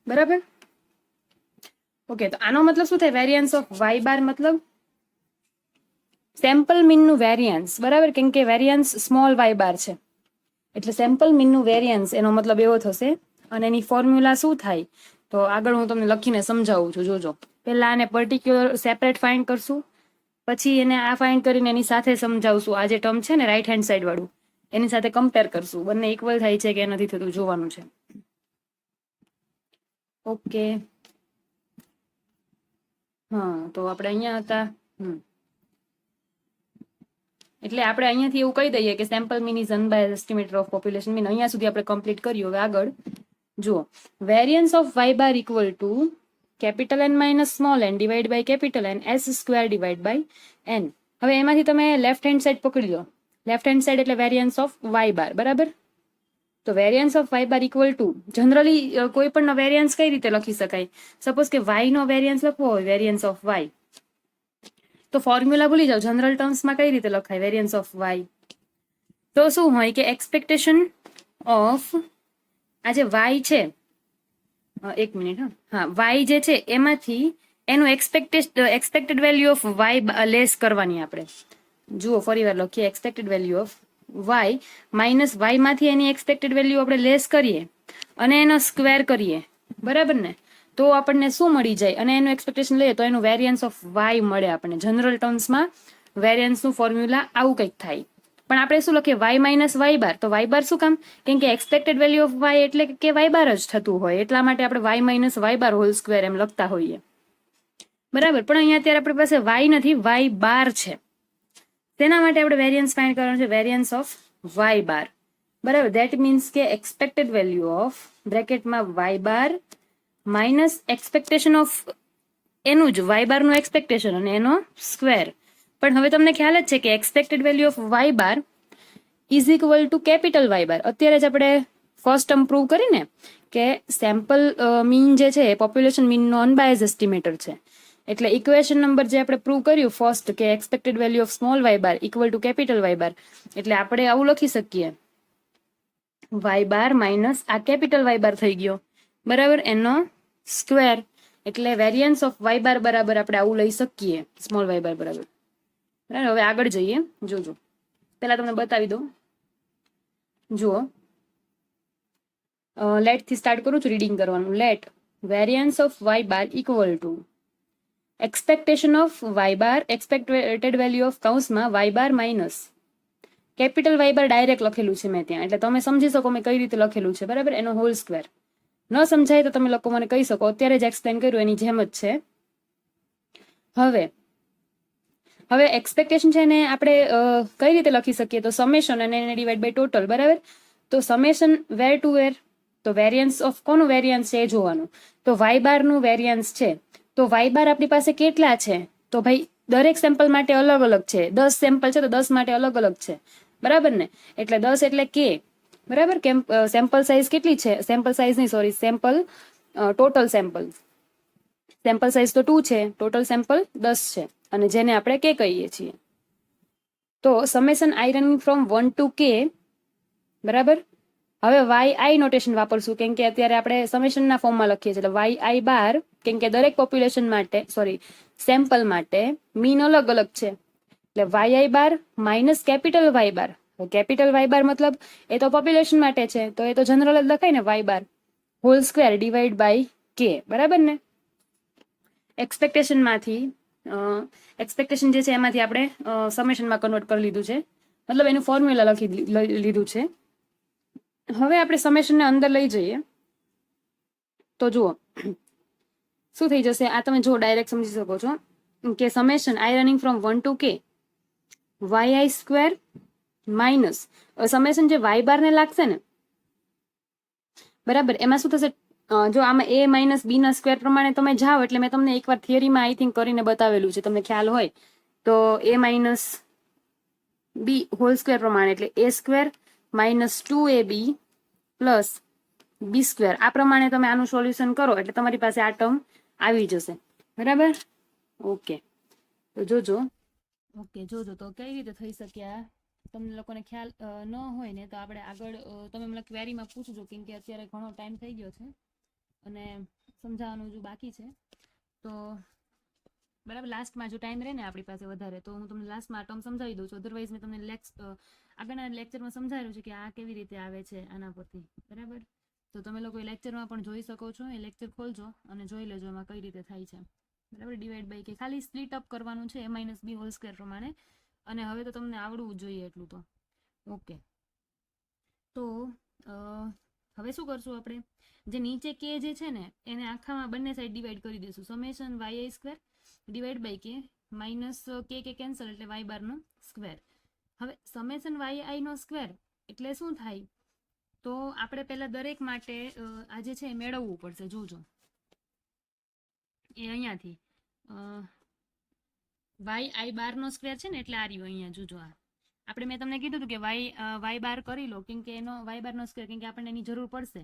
બરાબર. ઓકે, તો આનો મતલબ શું થાય, વેરિયન્સ ઓફ વાય બાર મતલબ સેમ્પલ મીનનું વેરિયન્સ, બરાબર. કેમ કે વેરિયન્સ સ્મોલ વાય બાર છે એટલે સેમ્પલ મીનનું વેરિયન્સ એનો મતલબ એવો થશે. અને એની ફોર્મ્યુલા શું થાય તો આગળ હું તમને લખીને સમજાવું છું, જોજો. પહેલા આને પર્ટિક્યુલર સેપરેટ ફાઇન્ડ કરશું, પછી એને આ ફાઇન્ડ કરીને એની સાથે સમજાવશું. આ જે ટર્મ છે ને રાઈટ હેન્ડ સાઈડ વાળું, એની સાથે કમ્પેર કરશું, બંને ઇક્વલ થાય છે કે નથી થતું જોવાનું છે. ઓકે, હા, તો આપણે અહીંયા હતા. એટલે આપણે અહીંયાથી એવું કહી દઈએ કે sample mean is unbiased estimator of population mean. અહીંયા સુધી આપણે કમ્પ્લીટ કર્યું. હવે આગળ જુઓ, variance of Y bar equal to capital N minus small N divide by capital N S square divide by N. હવે એમાંથી તમે લેફ્ટ હેન્ડ સાઈડ પકડી લો. લેફ્ટ હેન્ડ સાઈડ એટલે વેરિયન્સ ઓફ વાય બાર, બરાબર. તો variance of Y bar equal to, generally કોઈ પણ વેરિયન્સ કઈ રીતે લખી શકાય, સપોઝ કે વાય નો વેરિયન્સ લખવો હોય, વેરિયન્સ ઓફ વાય, તો ફોર્મ્યુલા ભૂલી જાઓ, જનરલ ટર્મ્સમાં કઈ રીતે લખાય વેરિયન્સ ઓફ વાય. તો શું હોય કે એક્સપેક્ટેશન ઓફ આ જે વાય છે, એક મિનિટ, હા, વાય જે છે એમાંથી એનું expected value of y less કરવાની આપણે. જુઓ ફરી વાર લખીએ, expected value of y minus y માંથી એની એક્સપેક્ટેડ વેલ્યુ આપણે લેસ કરીએ અને એનો સ્ક્વેર કરીએ, બરાબર ને. તો આપણને શું મળી જાય, અને એનું એક્સપેક્ટેશન લઈએ તો એનું વેરિયન્સ ઓફ વાય મળે આપણને. જનરલ ટર્મ્સમાં વેરિયન્સનું ફોર્મ્યુલા આવું કંઈક થાય. પણ આપણે શું લખીએ, વાય માઇનસ વાય બાર. તો વાય બાર શું કામ, કેમ કે એક્સપેક્ટેડ વેલ્યુ ઓફ વાય એટલે કે વાય બાર જ થતું હોય, એટલા માટે આપણે Y minus Y bar whole square એમ લખતા હોઈએ, બરાબર. પણ અહીંયા અત્યારે આપણી પાસે વાય નથી, વાય બાર છે. તેના માટે આપણે વેરિયન્સ ફાઇન્ડ કરવાનું છે, વેરિયન્સ ઓફ વાય બાર, બરાબર. ધેટ મીન્સ કે એક્સપેક્ટેડ વેલ્યુ ઓફ બ્રેકેટમાં Y bar minus expectation of એનું જ વાય બારનું એક્સપેક્ટેશન અને એનો સ્ક્વેર. પણ હવે તમને ખ્યાલ જ છે કે expected value of Y bar is equal to capital Y bar. અત્યારે જ આપણે ફર્સ્ટ ટર્મ પ્રૂવ કરીને કે સેમ્પલ મીન જે છે એ પોપ્યુલેશન મીનનો અનબાયઝ એસ્ટિમેટર છે. એટલે ઇક્વેશન નંબર જે આપણે પ્રૂવ કર્યું ફર્સ્ટ કે expected value of small Y bar equal to capital Y bar, એટલે આપણે આવું લખી શકીએ વાય બાર માઇનસ આ કેપિટલ વાય બાર થઈ ગયો, બરાબર, એનો સ્ક્વેર. એટલે વેરિયન્સ ઓફ વાય બાર બરાબર આપણે આવું લઈ શકીએ, સ્મોલ વાય બાર બરાબર. બરાબર, હવે આગળ જઈએ, જોજો. પહેલા તમને બતાવી દઉં, જુઓ. લેટ થી સ્ટાર્ટ કરું છું રીડિંગ કરવાનું. Let variance of Y bar equal to expectation of Y bar, expected value of કૌંસમાં y bar minus capital Y bar direct લખેલું છે મેં ત્યાં, એટલે તમે સમજી શકો મેં કઈ રીતે લખેલું છે, બરાબર, એનો હોલ સ્ક્વેર. ન સમજાય તો તમે લોકો મને કહી શકો, અત્યારે જ એક્સપ્લેન કર્યું એની જેમ જ છે. હવે એક્સપેક્ટેશન છે એને આપણે કઈ રીતે લખી શકીએ, તો સમેશન અને એને ડિવાઈડ બાય ટોટલ, બરાબર. તો સમેશન વેર ટુ વેર, તો વેરિયન્સ ઓફ કોનું વેરિયન્સ છે એ જોવાનું. તો વાય બારનું વેરિયન્સ છે, તો વાય બાર આપણી પાસે કેટલા છે, તો ભાઈ દરેક સેમ્પલ માટે અલગ અલગ છે. 10 સેમ્પલ છે તો 10 માટે અલગ અલગ છે, બરાબર ને. એટલે 10 એટલે કે, બરાબર. કેમ સેમ્પલ સાઇઝ કેટલી છે, સેમ્પલ સાઇઝ નહીં, sorry, sample total sample size તો 2 છે, ટોટલ સેમ્પલ 10 છે, અને જેને આપણે કે કહીએ છીએ. તો summation I running from 1 to k, બરાબર. હવે વાય આઈ નોટેશન વાપરશું, કેમ કે અત્યારે આપણે સમેશનના ફોર્મમાં લખીએ છીએ. એટલે વાય આઈ બાર, કેમ કે દરેક પોપ્યુલેશન માટે, સોરી, સેમ્પલ માટે મીન અલગ અલગ છે. એટલે Y i bar minus capital Y bar. Capital Y બાર મતલબ એ તો પોપ્યુલેશન માટે છે, તો એ તો જનરલ જ લખાય ને, y bar whole square divide by k, બરાબર ને. એક્સપેક્ટેશન જે છે એમાંથી આપણે સમેશનમાં કન્વર્ટ કરી લીધું છે, મતલબ એનું ફોર્મ્યુલા લખી લીધું છે. હવે આપણે સમેશનને અંદર લઈ જઈએ તો જુઓ શું થઈ જશે. આ તમે જો ડાયરેક્ટ સમજી શકો છો કે summation I running from 1 to K Y I square minus summation જે વાય બાર ને લાગશે ને, બરાબર, એમાં શું થશે, જો આમાં એ માઇનસ બી ના સ્ક્વેર પ્રમાણે તમે જાઓ, એટલે મેં તમને એકવાર થિયરીમાં આઈ થિંક કરીને બતાવેલું છે, તમને ખ્યાલ હોય તો એ માઇનસ બી હોલ સ્ક્વેર પ્રમાણે, એટલે એ સ્ક્વેર માઇનસ 2ab પ્લસ બી સ્ક્વેર, આ પ્રમાણે તમે આનું સોલ્યુશન કરો એટલે તમારી પાસે આ ટર્મ આવી જશે, બરાબર. ઓકે, તો જોજો તો કઈ રીતે થઈ શકે આ તમને લોકોને ખ્યાલ ન હોય ને તો આપણે આગળ તમે મને ક્વેરીમાં પૂછજો, કેમ કે અત્યારે ઘણો ટાઈમ થઈ ગયો છે અને સમજાવવાનું જો બાકી છે. તો બરાબર, લાસ્ટમાં જો ટાઈમ રહે ને આપણી પાસે વધારે તો હું તમને લાસ્ટમાં ટર્મ સમજાવી દઉં છું. અધરવાઇઝ મેં તમને આગળના લેક્ચરમાં સમજાવ્યું છે કે આ કેવી રીતે આવે છે આના પરથી, બરાબર. તો તમે લોકો એ લેક્ચરમાં પણ જોઈ શકો છો, એ લેક્ચર ખોલજો અને જોઈ લેજો એમાં કઈ રીતે થાય છે, બરાબર. ડિવાઈડ બાય કે ખાલી સ્પ્લિટ અપ કરવાનું છે એ માઇનસ બી હોલ સ્ક્વેર પ્રમાણે, અને હવે તો તમને આવડવું જોઈએ એટલું તો. ઓકે, તો હવે શું કરશું આપણે, જે નીચે કે જે છે ને એને આખામાં બંને સાઈડ ડિવાઈડ કરી દઈશું. Summation why I square divide by k minus k cancel, એટલે વાય બારનો સ્ક્વેર. હવે સમેશન વાય આઈ નો સ્ક્વેર એટલે શું થાય, તો આપણે પહેલા દરેક માટે આ જે છે એ મેળવવું પડશે. જોજો એ અહીંયાથી વાય આઈ બાર નો સ્ક્વેર છે ને, એટલે આ રહ્યો અહીંયા, જોજો. આ આપણે મેં તમને કીધું હતું કે વાય બાર કરી લો, કેમ કે એનો વાય બાર નો સ્ક્વેર, કેમ કે આપણને એની જરૂર પડશે.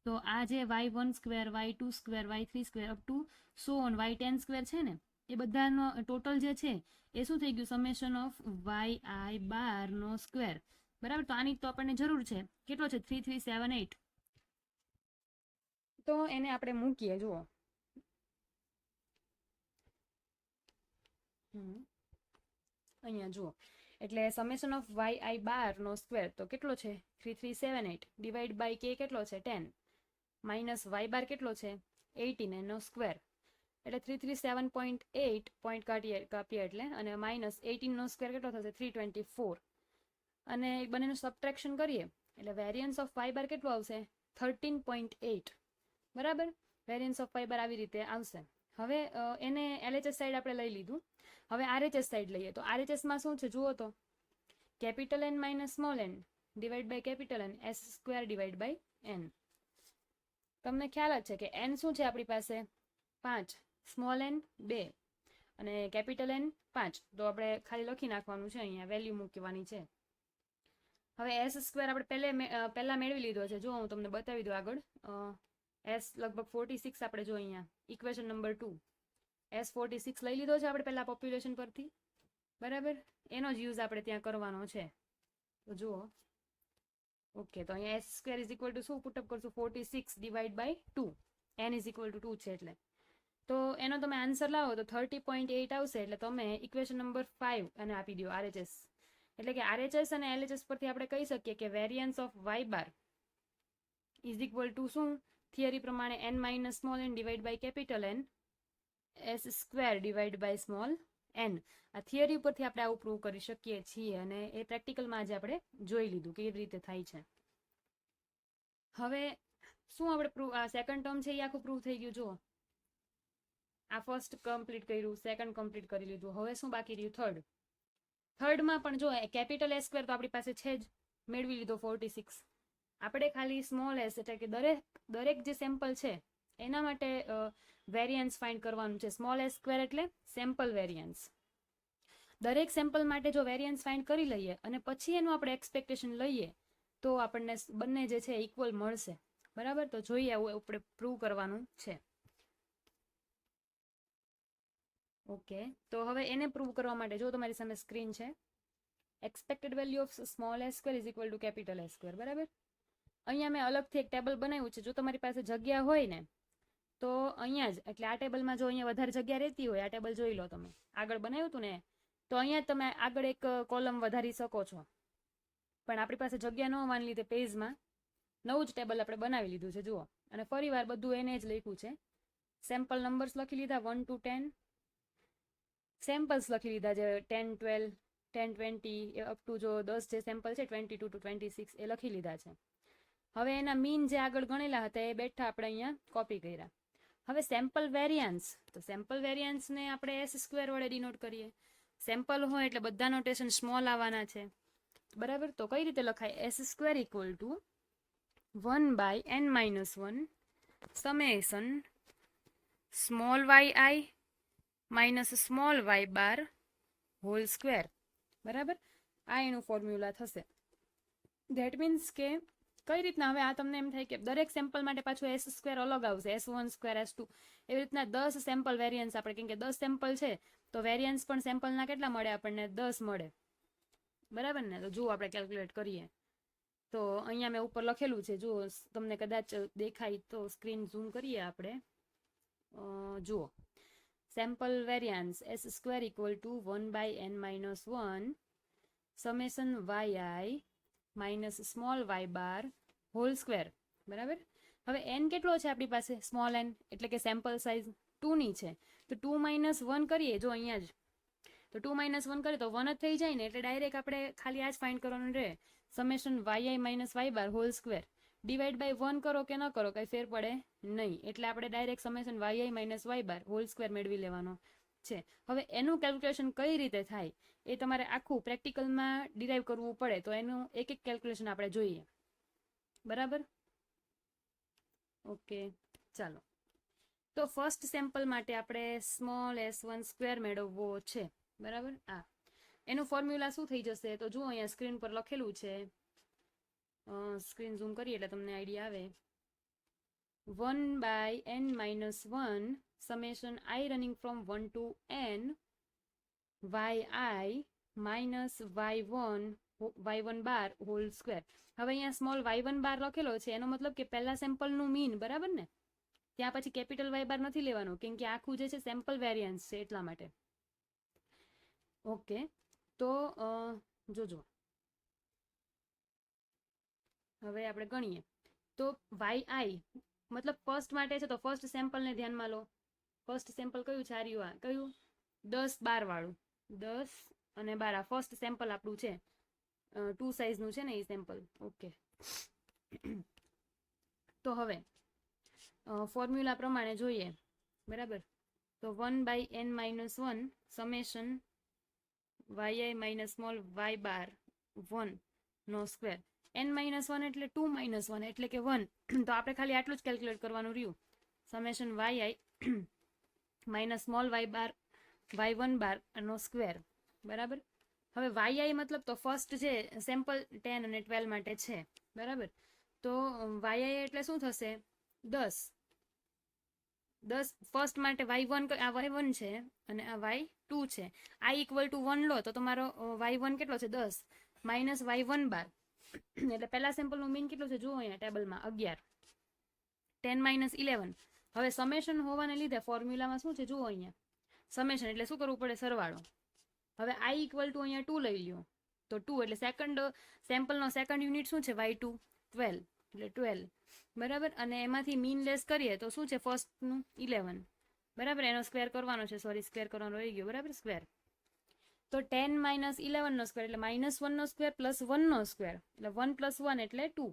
તો આ જે y1 square, y2 square, y3 square up to so on y10 square છે ને, એ બધાનો ટોટલ જે છે એ શું થઈ ગયું, summation of Y i bar નો સ્ક્વેર, બરાબર. તો આની તો આપણને જરૂર છે, કેટલો છે, 3378. તો એને આપણે મૂકીએ, જુઓ અહીંયા જુઓ, એટલે summation of Y i bar નો સ્ક્વેર તો કેટલો છે 3378 ડિવાઈડ બાય કે કેટલો છે 10 માઇનસ વાય બાર કેટલો છે 18 એનો સ્ક્વેર, એટલે 337.8 પોઈન્ટ કાપીએ એટલે, અને માઇનસ 18 નો સ્ક્વેર કેટલો થશે 324, અને બંનેનું સબટ્રેક્શન કરીએ એટલે વેરિયન્સ ઓફ વાય બાર કેટલું આવશે 13.8, બરાબર. વેરિયન્સ ઓફ વાય બાર આવી રીતે આવશે. હવે એને LHS સાઈડ આપણે લઈ લીધું. હવે RHS સાઈડ લઈએ તો RHS માં શું છે જુઓ તો capital N minus small n divide by capital N s square divide by n. તમને ખ્યાલ જ છે કે n શું છે આપણી પાસે 5, સ્મોલ n 2 અને કેપિટલ N 5. તો આપણે ખાલી લખી નાખવાનું છે, અહીંયા વેલ્યુ મૂકવાની છે. હવે s સ્ક્વેર આપણે પહેલા મેળવી લીધો છે. જો હું તમને બતાવી દઉં આગળ. s લગભગ 46 આપણે જો અહીંયા ઇક્વેશન નંબર 2 s 46 લઈ લીધો છે આપણે પહેલા પોપ્યુલેશન પરથી, બરાબર. એનો જ યુઝ આપણે ત્યાં કરવાનો છે. તો જુઓ, ઓકે, તો અહીંયા s square is equal to શું પુટઅપ કરશું 46 divide by 2, n is equal to 2 છે એટલે. તો એનો તમે આન્સર લાવો તો 30.8 આવશે. એટલે તમે ઇક્વેશન નંબર 5 અને આપી દો RHS. એટલે કે RHS અને LHS પરથી આપણે કહી શકીએ કે variance of y bar is equal to શું થિયરી પ્રમાણે n minus small n divide by capital N s square divide by small n. આ થિયરી ઉપરથી આપણે આવું પ્રૂવ કરી શકીએ છીએ અને એ પ્રેક્ટિકલમાં આજે આપણે જોઈ લીધું કેવી રીતે થાય છે. હવે શું આપણે પ્રૂવ, આ સેકન્ડ ટર્મ છે એ આખું પ્રૂવ થઈ ગયું. જુઓ, આ ફર્સ્ટ કમ્પ્લીટ કર્યું, સેકન્ડ કમ્પ્લીટ કરી લીધું. હવે શું બાકી રહ્યું? થર્ડ. થર્ડમાં પણ જો કેપિટલ S સ્ક્વેર તો આપણી પાસે છે જ, મેળવી લીધો 46. આપણે ખાલી સ્મોલ s એટલે કે દરેક જે સેમ્પલ છે એના માટે વેરિયન્સ ફાઇન્ડ કરવાનું છે. સ્મોલ s સ્ક્વેર એટલે સેમ્પલ વેરિયન્સ. દરેક સેમ્પલ માટે જો વેરિયન્સ ફાઇન્ડ કરી લઈએ અને પછી એનું આપણે એક્સપેક્ટેશન લઈએ તો આપણને બંને જે છે ઇક્વલ મળશે, બરાબર. તો જોઈએ આવું આપણે પ્રૂવ કરવાનું છે. ઓકે, તો હવે એને પ્રૂવ કરવા માટે જો તમારી સામે સ્ક્રીન છે, expected value of small s square is equal to capital S square, બરાબર. અહીંયા મેં અલગથી એક ટેબલ બનાવ્યું છે. જો તમારી પાસે જગ્યા હોય ને તો અહીંયા જ, એટલે આ ટેબલમાં જો અહીંયા વધારે જગ્યા રહેતી હોય, આ ટેબલ જોઈ લો તમે, આગળ બનાવ્યું હતું ને, તો અહીંયા તમે આગળ એક કોલમ વધારી શકો છો. પણ આપણી પાસે જગ્યા ન હોવાને લીધે પેજમાં નવું જ ટેબલ આપણે બનાવી લીધું છે. જુઓ, અને ફરી વાર બધું એને જ લખ્યું છે. સેમ્પલ નંબર્સ લખી લીધા 1 to 10, સેમ્પલ્સ લખી લીધા છે 10, 12, 10, 20 અપ ટુ જો 10 જે સેમ્પલ છે 22 to 26 એ લખી લીધા છે. હવે એના મીન જે આગળ ગણેલા હતા એ બેઠા આપણે અહીંયા કોપી કર્યા. હવે સેમ્પલ વેરિયન્સ, તો સેમ્પલ વેરિયન્સને આપણે s સ્ક્વેર વડે ડિનોટ કરીએ. સેમ્પલ હોય એટલે બધા નોટેશન સ્મોલ આવવાના છે, બરાબર. તો કઈ રીતે લખાય? s square equal to 1 by n minus 1 summation small yi minus small y bar whole square, બરાબર. આ એનું ફોર્મ્યુલા થશે. ધેટ મીન્સ કે કઈ રીતના, હવે આ તમને એમ થાય કે દરેક સેમ્પલ માટે પાછું s સ્ક્વેર અલગ આવશે, s1 સ્ક્વેર s2 એવી રીતના 10 સેમ્પલ વેરિયન્સ આપણે, કેમ કે 10 સેમ્પલ છે તો વેરિયન્સ પણ સેમ્પલના કેટલા મળે આપણને? 10 મળે, બરાબર ને. તો જુઓ આપણે કેલ્ક્યુલેટ કરીએ તો અહીંયા મેં ઉપર લખેલું છે, જુઓ તમને કદાચ દેખાય તો સ્ક્રીન ઝૂમ કરીએ આપણે. જુઓ, sample variance s square equal to 1 by n minus 1 summation yi minus small y bar whole square, બરાબર. હવે n કેટલો છે આપણી પાસે? સ્મોલ n એટલે કે સેમ્પલ સાઇઝ 2 ની છે. તો 2 માઇનસ 1 કરીએ, જો અહીંયા જ, તો 2 માઇનસ 1 કરીએ તો 1 જ થઈ જાય ને. એટલે ડાયરેક્ટ આપણે ખાલી આ જ ફાઇન્ડ કરવાનું રહે, summation yi minus y bar whole square divide by 1 કરો કે ન કરો કઈ ફેર પડે નહીં. એટલે આપણે direct summation yi minus y bar whole square મેળવી લેવાનો છે. હવે એનું કેલ્ક્યુલેશન કઈ રીતે થાય એ તમારે આખું પ્રેક્ટિકલમાં ડિરાઈવ કરવું પડે, તો એનું એક એક કેલ્ક્યુલેશન આપણે જોઈએ, બરાબર. ઓકે, ચાલો. તો ફર્સ્ટ સેમ્પલ માટે આપણે સ્મોલ s1 સ્ક્વેર મેળવવો છે, બરાબર. એનું ફોર્મ્યુલા શું થઈ જશે? તો જુઓ અહીંયા સ્ક્રીન પર લખેલું છે, સ્ક્રીન ઝૂમ કરીએ એટલે તમને આઈડિયા આવે. 1 by n minus 1 summation I running from 1 to n yi minus y1 bar whole square. હવે અહીંયા સ્મોલ y1 બાર લખેલો છે, એનો મતલબ કે પહેલા સેમ્પલનું મીન, બરાબર ને. ત્યાં પછી કેપિટલ y બાર નથી લેવાનો, કેમ કે આખું જે છે સેમ્પલ વેરિયન્સ છે એટલા માટે. ઓકે, તો જોજો હવે આપણે ગણીએ તો yi મતલબ ફર્સ્ટ માટે છે, તો ફર્સ્ટ સેમ્પલને ધ્યાનમાં લો. ફર્સ્ટ સેમ્પલ કયું છે? આ કયું? 10 12 વાળું, 10 અને 12 આ ફર્સ્ટ સેમ્પલ આપણું છે, 2 સાઇઝનું છે ને એ સેમ્પલ. ઓકે, તો હવે ફોર્મ્યુલા પ્રમાણે જોઈએ, બરાબર. તો 1/n-1 summation yi minus small y બાર 1 નો સ્ક્વેર. n-1 એટલે 2-1 એટલે કે 1. તો આપણે ખાલી આટલું જ કેલ્ક્યુલેટ કરવાનું રહ્યું. Summation yi minus small y બાર y1 બાર નો સ્ક્વેર. બરાબર. હવે yi મતલબ તો ફર્સ્ટ છે સેમ્પલ 10 અને 12 માટે છે. બરાબર. તો yi એટલે શું થશે 10 ફર્સ્ટ માટે y1 આ y1 છે અને આ y2 છે. i ઇક્વલ ટુ 1 લો તો તમારો y1 કેટલો છે 10 માઇનસ y1 બાર એટલે પહેલા સેમ્પલનું મીન કેટલું છે જુઓ અહીંયા ટેબલમાં 11 10-11. હવે સમેશન હોવાને લીધે ફોર્મ્યુલામાં શું છે જુઓ અહીંયા સમેશન એટલે શું કરવું પડે સરવાળો. હવે i ઇક્વલ ટુ અહીંયા 2 લઈ લ્યો તો 2 એટલે સેકન્ડ સેમ્પલનો સેકન્ડ યુનિટ શું છે y2 12 એટલે 12. બરાબર. અને એમાંથી મીન લેસ કરીએ તો શું છે ફર્સ્ટનું 11. બરાબર. એનો સ્ક્વેર કરવાનો છે સોરી સ્ક્વેર કરવાનો રહી ગયો. બરાબર. સ્ક્વેર તો 10-11 નો સ્ક્વેર એટલે -1 નો સ્ક્વેર પ્લસ 1 નો સ્ક્વેર એટલે 1 + 1 એટલે 2.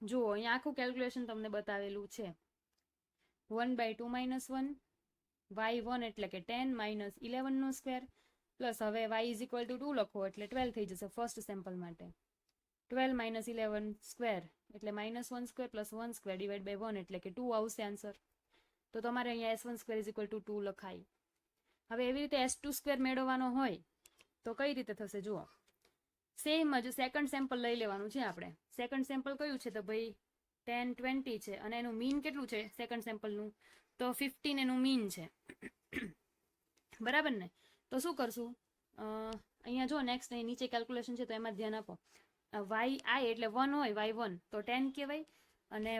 જુઓ અહીંયા આખું કેલ્ક્યુલેશન તમને બતાવેલું છે. 1/2-1 y1 એટલે કે 10-11 નો સ્ક્વેર પ્લસ હવે y ઇઝ ઇક્વલ ટુ 2 લખો એટલે 12 થઈ જશે ફર્સ્ટ સેમ્પલ માટે. 12-11 સ્ક્વેર એટલે -1 square plus 1 square divide by 1 એટલે કે 2 આવશે આન્સર. તો તમારે અહીંયા s1 square is equal to 2 લખાય. હવે એવી રીતે s2 સ્ક્વેર મેળવવાનો હોય તો કઈ રીતે થશે જુઓ. સેમ જ સેકન્ડ સેમ્પલ લઈ લેવાનું છે આપણે. સેકન્ડ સેમ્પલ કયું છે તો ભાઈ 10-20 છે અને એનું મીન કેટલું છે સેકન્ડ સેમ્પલનું તો 15 એનું મીન છે. બરાબર ને. તો શું કરશું અહીંયા જો નેક્સ્ટ અહીં નીચે કેલ્ક્યુલેશન છે તો એમાં ધ્યાન આપો. yi એટલે 1 હોય y1 તો 10 કહેવાય અને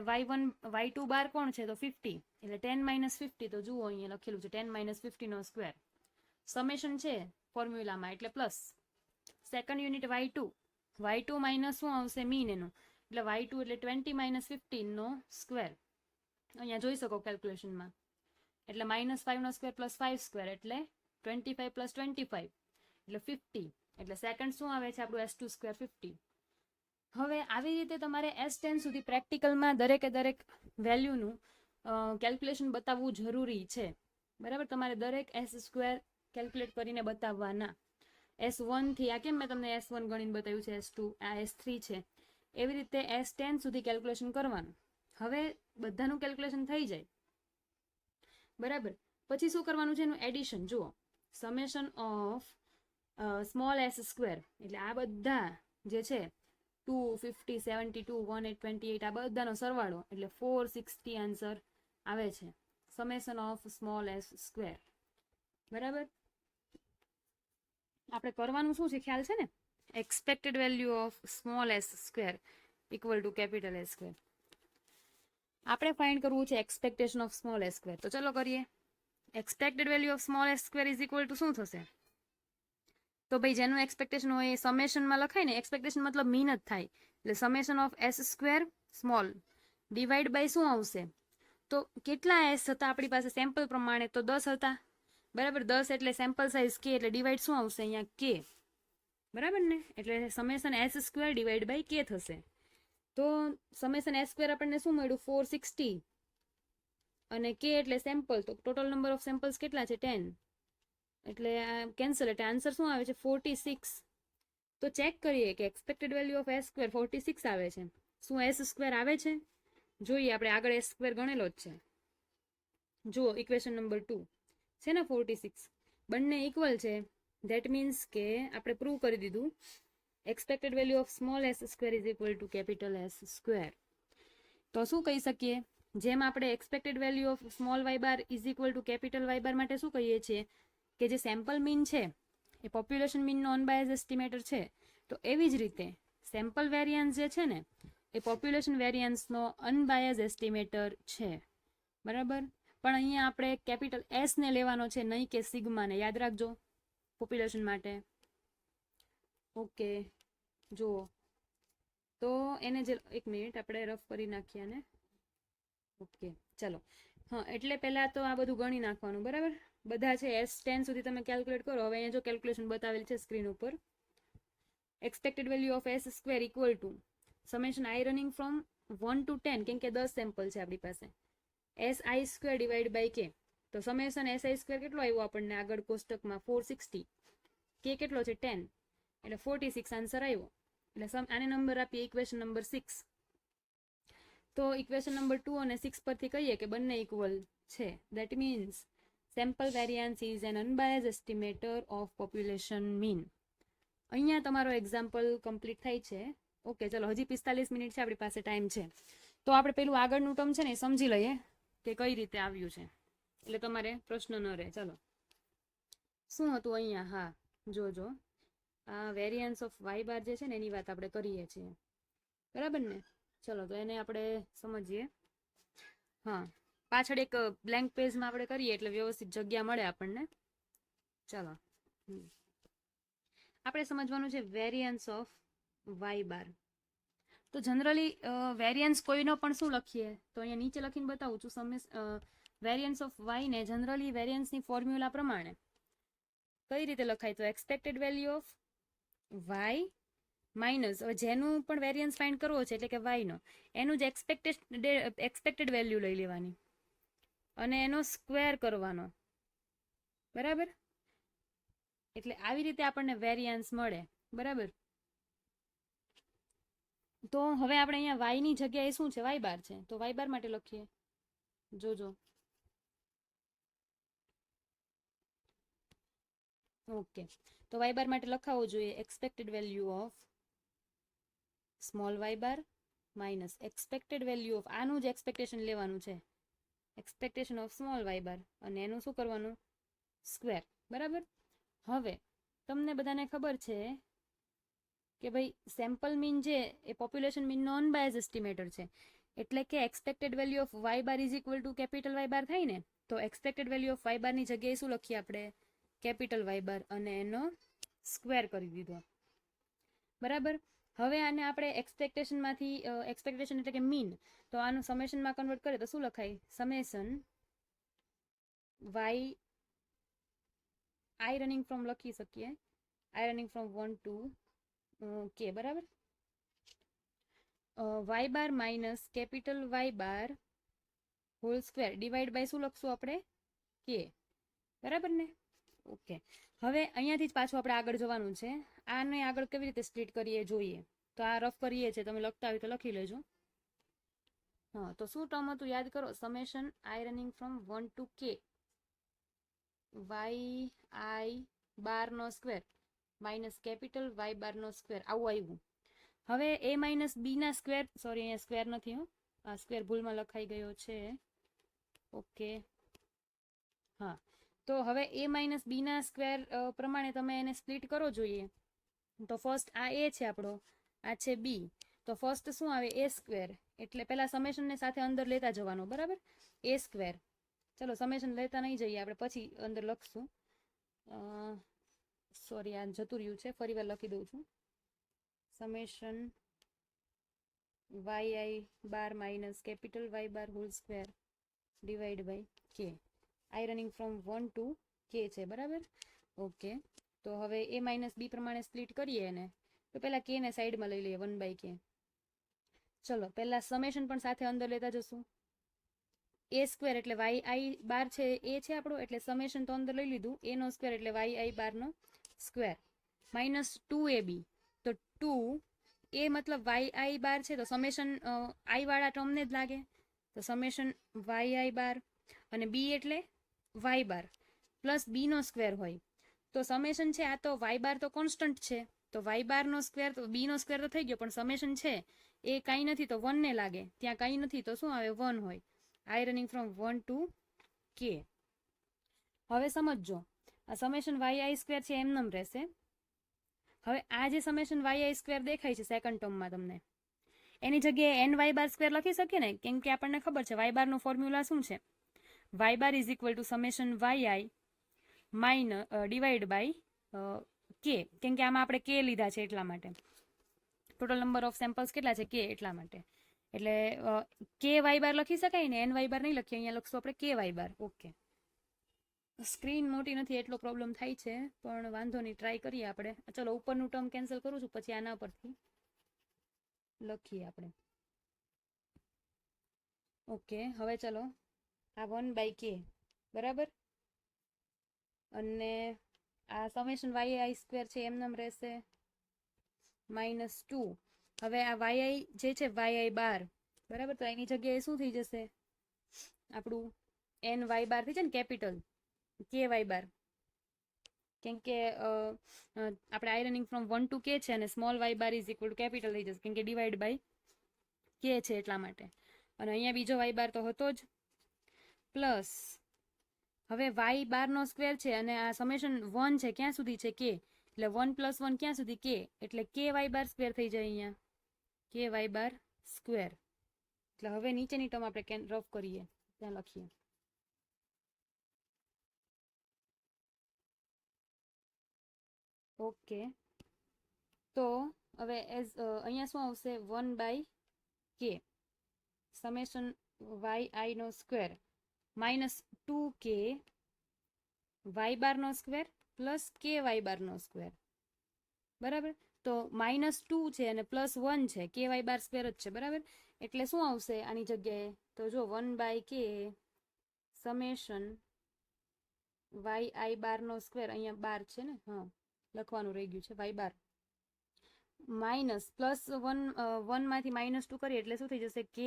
y2 બાર કોણ છે તો 50 એટલે 10-50 તો જુઓ અહીંયા લખેલું છે 10-50 નો સ્ક્વેર. સમેશન છે ફોર્મ્યુલામાં એટલે plus second unit y2 minus શું આવશે મીન એનું એટલે y2 એટલે 20-15 નો સ્ક્વેર. અહીંયા જોઈ શકો કેલ્ક્યુલેશનમાં એટલે -5 નો સ્ક્વેર પ્લસ 5 સ્ક્વેર એટલે 25 + 25 એટલે 50 એટલે સેકન્ડ શું આવે છે આપણું s2 સ્ક્વેર 50. હવે આવી રીતે તમારે s10 સુધી પ્રેક્ટિકલમાં દરેકે દરેક વેલ્યુનું કેલ્ક્યુલેશન બતાવવું જરૂરી છે. બરાબર. તમારે દરેક s2 કેલ્ક્યુલેટ કરીને બતાવવાના. s1 થી આ કેમ મેં તમને s1 ગણીને બતાવ્યું છે s2 આ s3 છે એવી રીતે s10 સુધી કેલ્ક્યુલેશન કરવાનું. હવે બધાનું કેલ્ક્યુલેશન થઈ જાય. બરાબર. પછી શું કરવાનું છે એનું એડિશન જુઓ. Summation of small s square એટલે આ બધા જે છે 250 72 128 આ બધાનો સરવાળો એટલે 460 આન્સર આવે છે. Summation of small s square. બરાબર. આપણે કરવાનું શું છે ખ્યાલ છે ને expected value of small s square equal to capital s square. આપણે ફાઇન્ડ કરવું છે expectation of small s square. તો ચલો કરીએ. Expected value of small s square is equal to શું થશે તો ભાઈ જેનું એક્સપેક્ટેશન હોય એ સમેશનમાં લખાય ને. એક્સપેક્ટેશન મતલબ મીન જ થાય એટલે summation of s square small divide by શું આવશે તો કેટલા s હતા આપણી પાસે સેમ્પલ પ્રમાણે તો 10 હતા. બરાબર. 10 એટલે સેમ્પલ સાઇઝ k એટલે ડિવાઈડ શું આવશે અહીંયા k. બરાબર ને. એટલે summation s square divide by k થશે. તો સમેશન s સ્ક્વેર આપણને શું મળ્યું 460 અને k એટલે સેમ્પલ તો ટોટલ નંબર ઓફ સેમ્પલ્સ કેટલા છે 10 એટલે કેન્સલ એટલે આન્સર શું આવે છે 46. તો ચેક કરીએ કે expected value of s square 46 આવે છે. શું s સ્ક્વેર આવે છે જોઈએ. આપણે આગળ s સ્ક્વેર ગણેલો જ છે. જુઓ ઇક્વેશન નંબર 2 છે ને 46 બંને ઇક્વલ છે. ધેટ મીન્સ કે આપણે પ્રૂવ કરી દીધું expected value of small s square is equal to capital s square. તો શું કહી શકીએ જેમ આપણે expected value of small y bar is equal to capital y બાર માટે શું કહીએ છીએ કે જે સેમ્પલ મીન છે એ પોપ્યુલેશન મીનનો અનબાયસ એસ્ટિમેટર છે. તો એવી જ રીતે સેમ્પલ વેરિયન્સ જે છે ને એ પોપ્યુલેશન વેરિયન્સનો અનબાયસ એસ્ટિમેટર છે. બરાબર. પણ અહીંયા આપણે કેપિટલ s ને લેવાનો છે નહીં કે સિગ્માને. યાદ રાખજો પોપ્યુલેશન માટે. ઓકે. જુઓ તો એને જે એક મિનિટ આપણે રફ કરી નાખીએ ને. ઓકે ચલો. હા એટલે પહેલા તો આ બધું ગણી નાખવાનું. બરાબર. બધા છે s10 સુધી તમે કેલ્ક્યુલેટ કરો. હવે અહીંયા જો કેલ્ક્યુલેશન બતાવેલ છે સ્ક્રીન ઉપર. Expected value of s square equal to summation i running from 1 to 10 કેમ કે 10 સેમ્પલ છે આપણી પાસે s i square divide by k તો સમેશન SI સ્ક્વેર કેટલો આવ્યો આપણને આગળ કોષ્ટકમાં 460, કે કેટલો છે 10, એટલે 46 આન્સર આવ્યો. એટલે આને નંબર આપીએ ઇક્વેશન નંબર 6. તો ઇક્વેશન નંબર 2 અને 6 પરથી કહીએ કે બંને ઇક્વલ છે. That means sample variance is an unbiased estimator of population mean. અહીંયા તમારો એક્ઝામ્પલ કમ્પ્લીટ થાય છે. ઓકે, ચલો હજી 45 મિનિટ છે, આપણી પાસે ટાઈમ છે. તો આપણે પેલું આગળનું ટર્મ છે ને એ સમજી લઈએ કે કઈ રીતે આવ્યું છે, એટલે તમારે પ્રશ્ન ન રહે. ચલો શું હતું અહીંયા? હા, જોજો આ વેરિયન્સ ઓફ વાય બાર જે છે ને એની વાત આપણે કરીએ છીએ, બરાબર ને? ચલો તો એને આપણે સમજીએ. હા, પાછળ એક બ્લેન્ક પેજમાં આપણે કરીએ એટલે વ્યવસ્થિત જગ્યા મળે આપણને. ચલો આપણે સમજવાનું છે વેરિયન્સ ઓફ વાય બાર. તો જનરલી વેરિયન્સ કોઈનો પણ શું લખીએ તો અહીંયા નીચે લખીને બતાવું છું. વેરિયન્સ ઓફ વાય ને જનરલી વેરિયન્સની ફોર્મ્યુલા પ્રમાણે કઈ રીતે લખાય? તો expected value of y minus, હવે જેનું પણ વેરિયન્સ ફાઇન્ડ કરવો છે એટલે કે વાયનો, એનું જ એક્સપેક્ટેડ વેલ્યુ લઈ લેવાની અને એનો સ્ક્વેર કરવાનો, બરાબર? એટલે આવી રીતે આપણને વેરિયન્સ મળે, બરાબર? તો હવે આપણે અહીંયા વાય ની જગ્યાએ શું છે? વાય બાર છે, તો વાય બાર માટે લખીએ. જોજો, ઓકે, તો વાય બાર માટે લખાવવું જોઈએ expected value of small Y bar minus expected value of, આનું જ એક્સપેક્ટેશન લેવાનું છે, expectation of small Y bar, અને એનું શું કરવાનું? સ્ક્વેર, બરાબર? હવે તમને બધાને ખબર છે કે ભાઈ સેમ્પલ મીન જે એ પોપ્યુલેશન મીન નો અનબાયસ્ડ એસ્ટિમેટર છે, એટલે કે expected value of Y bar is equal to capital Y bar થાય ને. તો expected value of Y bar ની જગ્યાએ શું લખીએ આપણે? કેપિટલ વાય બાર, અને એનો સ્ક્વેર કરી દીધો, બરાબર? હવે આને આપણે એક્સપેક્ટેશનમાંથી, એક્સપેક્ટેશન એટલે કે મીન, તો આનું સમેશનમાં કન્વર્ટ કરે તો શું લખાય? Summation Y i running from લખી શકીએ, i running from 1 to k, બરાબર? Y bar minus capital Y bar whole square divide by શું લખશું આપણે? કે, બરાબર ને? ઓકે, હવે અહીંયાથી જ પાછું આપણે આગળ જવાનું છે. આને આગળ કેવી રીતે સ્પ્લિટ કરીએ જોઈએ. તો આ રફ કરીએ છીએ, તમે લખતા હોય તો લખી લેજો. હા, તો શું ટર્મ હતું યાદ કરો? Summation I running from 1 to k y i bar નો square minus capital Y bar નો સ્ક્વેર, આવું આવ્યું. હવે a માઇનસ બી ના સ્ક્વેર, સોરી અહીંયા સ્ક્વેર નથી, આ સ્ક્વેર ભૂલમાં લખાઈ ગયો છે. ઓકે, હા, તો હવે a માઇનસ બી ના સ્ક્વેર પ્રમાણે તમે એને સ્પ્લિટ કરો જોઈએ. તો ફર્સ્ટ આ a છે આપણો, આ છે b, તો ફર્સ્ટ શું આવે? a સ્ક્વેર, એટલે પેલા સમેશન ને સાથે અંદર લેતા જવાનો, બરાબર? a સ્ક્વેર, ચલો સમેશન લેતા નહીં જઈએ આપણે, પછી અંદર લખશું. સોરી, આ જતું રહ્યું છે, ફરી વાર લખી દઉં છું. Summation Y i bar minus capital Y bar whole square divide by k, i running from 1 to k છે, બરાબર? ઓકે, તો હવે a માઇનસ બી પ્રમાણે સ્પ્લિટ કરીએ એને, તો પેલા કે ને સાઈડમાં લઈ લઈએ 1/k. ચલો પહેલા સમેશન પણ સાથે અંદર લેતા જશું. a સ્ક્વેર એટલે વાય આઈ બાર છે, એ છે આપણો, એટલે સમેશન તો અંદર લઈ લીધું. a નો સ્ક્વેર એટલે વાય આઈ બાર નો સ્ક્વેર માઇનસ 2ab, તો 2a મતલબ વાય આઈ બાર છે, તો સમેશન આઈ વાળા ટર્મને જ લાગે, તો સમેશન વાય આઈ બાર, અને બી એટલે વાય બાર પ્લસ બી નો સ્ક્વેર હોય, તો સમેશન છે આ તો વાય બાર તો કોન્સ્ટન્ટ છે, તો વાય બાર નો સ્ક્વેર, તો બી નો સ્ક્વેર તો થઈ ગયો, પણ સમેશન છે એ કાંઈ નથી તો 1 ને લાગે, ત્યાં કાંઈ નથી તો શું આવે? 1 હોય. આઈ રનિંગ ફ્રોમ 1 to k. હવે સમજો, આ સમેશન વાય આઈ સ્ક્વેર છે એમનેમ રહેશે. હવે આ જે સમેશન વાય આઈ સ્ક્વેર દેખાય છે સેકન્ડ ટર્મમાં તમને, એની જગ્યાએ એન વાય બાર સ્ક્વેર લખી શકીએ ને, કેમ કે આપણને ખબર છે વાય બાર નો ફોર્મ્યુલા શું છે? Y bar is equal to summation Y i minus divide by k, કેમ કે આમાં આપણે કે લીધા છે એટલા માટે. ટોટલ નંબર ઓફ સેમ્પલ્સ કેટલા છે? કે, એટલા માટે. એટલે કે વાય બાર લખી શકાય ને, એન વાય બાર નહીં લખીએ, અહીંયા લખશું આપણે કે વાય બાર. ઓકે, સ્ક્રીન મોટી નથી એટલો પ્રોબ્લેમ થાય છે, પણ વાંધો નહીં, ટ્રાય કરીએ આપણે. ચલો ઉપરનું ટર્મ કેન્સલ કરું છું, પછી આના પરથી લખીએ આપણે. ઓકે, હવે ચલો આ 1/k બરાબર. અને આ સમેશન yi સ્ક્વેર છે એમનેમ રહેશે -2. હવે આ yi જે છે yi બાર, બરાબર, તો એની જગ્યાએ શું થઈ જશે આપણું ny બાર થઈ છે ને, કેપિટલ ky બાર, કેમ કે આપણે આયરનિંગ ફ્રોમ 1 to k છે અને small y bar is equal to capital થઈ જશે, કેમ કે ડિવાઈડ બાય k છે એટલા માટે. અને અહીંયા બીજો y બાર તો હતો જ, પ્લસ હવે y બાર નો સ્ક્વેર છે અને આ સમેશન 1 છે ક્યાં સુધી છે k, એટલે 1 + 1 ક્યાં સુધી k, એટલે ky બાર સ્ક્વેર થઈ જાય અહીંયા, ky બાર સ્ક્વેર. એટલે હવે નીચેની ટર્મ આપણે રફ કરીએ, ત્યાં લખીએ. ઓકે, તો હવે અહીંયા શું આવશે 1/k સમેશન yi નો સ્ક્વેર -2k y બાર નો સ્ક્વેર પ્લસ ky બાર નો સ્ક્વેર, બરાબર. તો -2 છે અને +1 છે, ky બાર સ્ક્વેર જ છે, બરાબર. એટલે શું આવશે આની જગ્યાએ, તો જો 1/k સમેશન yi બાર નો સ્ક્વેર, અહીંયા બાર છે ને, હા લખવાનું રહી ગયું છે, y બાર માઇનસ +1 માંથી -2 કરીએ એટલે શું થઈ જશે k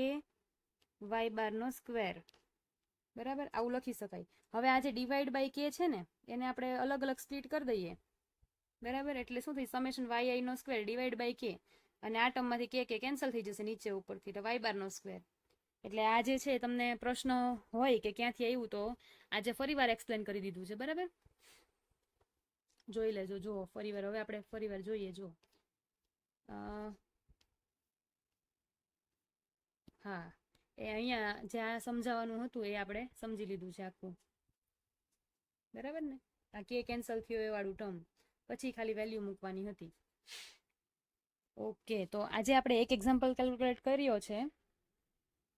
y બાર નો સ્ક્વેર, બરાબર. આવું લખી શકાય. હવે આ જે ડિવાઈડ બાય k છે ને એને આપણે અલગ અલગ સ્પ્લિટ કરી દઈએ, બરાબર. એટલે શું થઈ સમેશન yi નો સ્ક્વેર ડિવાઈડ બાય k, અને આ ટર્મમાંથી k કેન્સલ થઈ જશે નીચે ઉપરથી, તો y બાર નો સ્ક્વેર. એટલે આ જે છે તમને પ્રશ્ન હોય કે ક્યાંથી આવ્યું, તો આજે ફરીવાર એક્સપ્લેન કરી દીધું છે, બરાબર. જોઈ લેજો, જુઓ ફરીવાર. હવે આપણે ફરીવાર જોઈએ, જો હા, એ અહીંયા જ્યાં સમજાવવાનું હતું એ આપણે સમજી લીધું છે આખું, બરાબર ને. આ કે કેન્સલ થયો એ વાળું ટર્મ, પછી ખાલી વેલ્યુ મૂકવાની હતી. ઓકે, તો આજે આપણે એક એક્ઝામ્પલ કેલ્ક્યુલેટ કર્યો છે.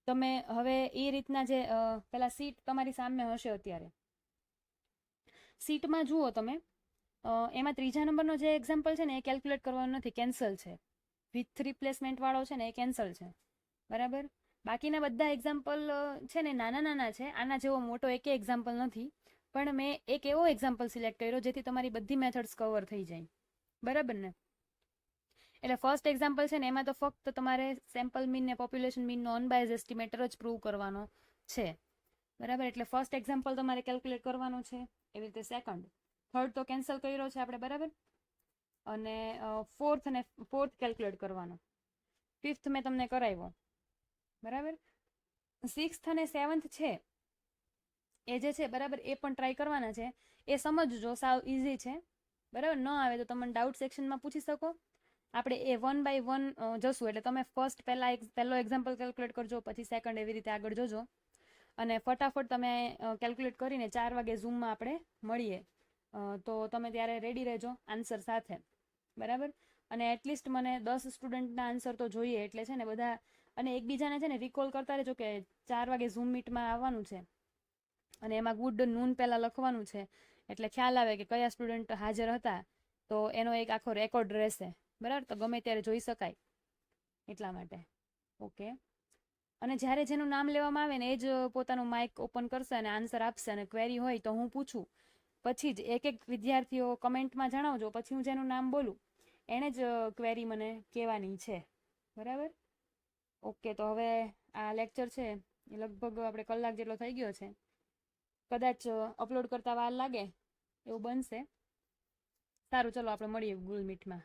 તમે હવે એ રીતના જે પેલા સીટ તમારી સામે હશે અત્યારે, સીટમાં જુઓ તમે, એમાં ત્રીજા નંબરનો જે એક્ઝામ્પલ છે ને એ કેલ્ક્યુલેટ કરવાનો નથી, કેન્સલ છે. વિથ રિપ્લેસમેન્ટ વાળો છે ને એ કેન્સલ છે, બરાબર. બાકીના બધા એક્ઝામ્પલ છે ને નાના નાના છે, આના જેવો મોટો એકે એક્ઝામ્પલ નથી, પણ મેં એક એવો એક્ઝામ્પલ સિલેક્ટ કર્યો જેથી તમારી બધી મેથડ્સ કવર થઈ જાય, બરાબર ને. એટલે ફર્સ્ટ એક્ઝામ્પલ છે ને એમાં તો ફક્ત તમારે સેમ્પલ મીન ને પોપ્યુલેશન મીનનો અનબાયઝ એસ્ટિમેટર જ પ્રૂવ કરવાનો છે, બરાબર. એટલે ફર્સ્ટ એક્ઝામ્પલ તમારે કેલ્ક્યુલેટ કરવાનો છે, એવી રીતે સેકન્ડ, થર્ડ તો કેન્સલ કર્યો છે આપણે, બરાબર. અને ફોર્થ કેલ્ક્યુલેટ કરવાનો, ફિફ્થ મેં તમને કરાવ્યો, બરાબર. સિક્સ્થ અને સેવન્થ છે એ જે છે, બરાબર, એ પણ ટ્રાય કરવાના છે. એ સમજજો, સાવ ઇઝી છે, બરાબર. ન આવે તો તમે ડાઉટ સેક્શનમાં પૂછી શકો. આપણે એ 1 by 1 જશું, એટલે તમે ફર્સ્ટ પહેલો એક્ઝામ્પલ કેલ્ક્યુલેટ કરજો, પછી સેકન્ડ, એવી રીતે આગળ જોજો. અને ફટાફટ તમે કેલ્ક્યુલેટ કરીને 4 વાગે ઝૂમમાં આપણે મળીએ, તો તમે ત્યારે રેડી રહેજો આન્સર સાથે, બરાબર. અને એટલીસ્ટ મને 10 સ્ટુડન્ટના આન્સર તો જોઈએ, એટલે છે ને બધા, અને એકબીજાને છે ને રિકોલ કરતા રહેજો કે 4 વાગે ઝૂમ મીટમાં આવવાનું છે, અને એમાં ગુડ નૂન પહેલાં લખવાનું છે, એટલે ખ્યાલ આવે કે કયા સ્ટુડન્ટ હાજર હતા, તો એનો એક આખો રેકોર્ડ રહેશે, બરાબર. તો ગમે ત્યારે જોઈ શકાય એટલા માટે. ઓકે, અને જ્યારે જેનું નામ લેવામાં આવે ને એ જ પોતાનું માઇક ઓપન કરશે અને આન્સર આપશે, અને ક્વેરી હોય તો હું પૂછું, પછી જ એક એક વિદ્યાર્થીઓ કમેન્ટમાં જણાવજો, પછી હું જેનું નામ બોલું એણે જ ક્વેરી મને કહેવાની છે, બરાબર. ઓકે, તો હવે આ લેક્ચર છે એ લગભગ આપણે કલાક જેટલો થઈ ગયો છે, કદાચ અપલોડ કરતા વાર લાગે એવું બનશે. સારું, ચલો આપણે મળીએ ગૂગલ મીટમાં.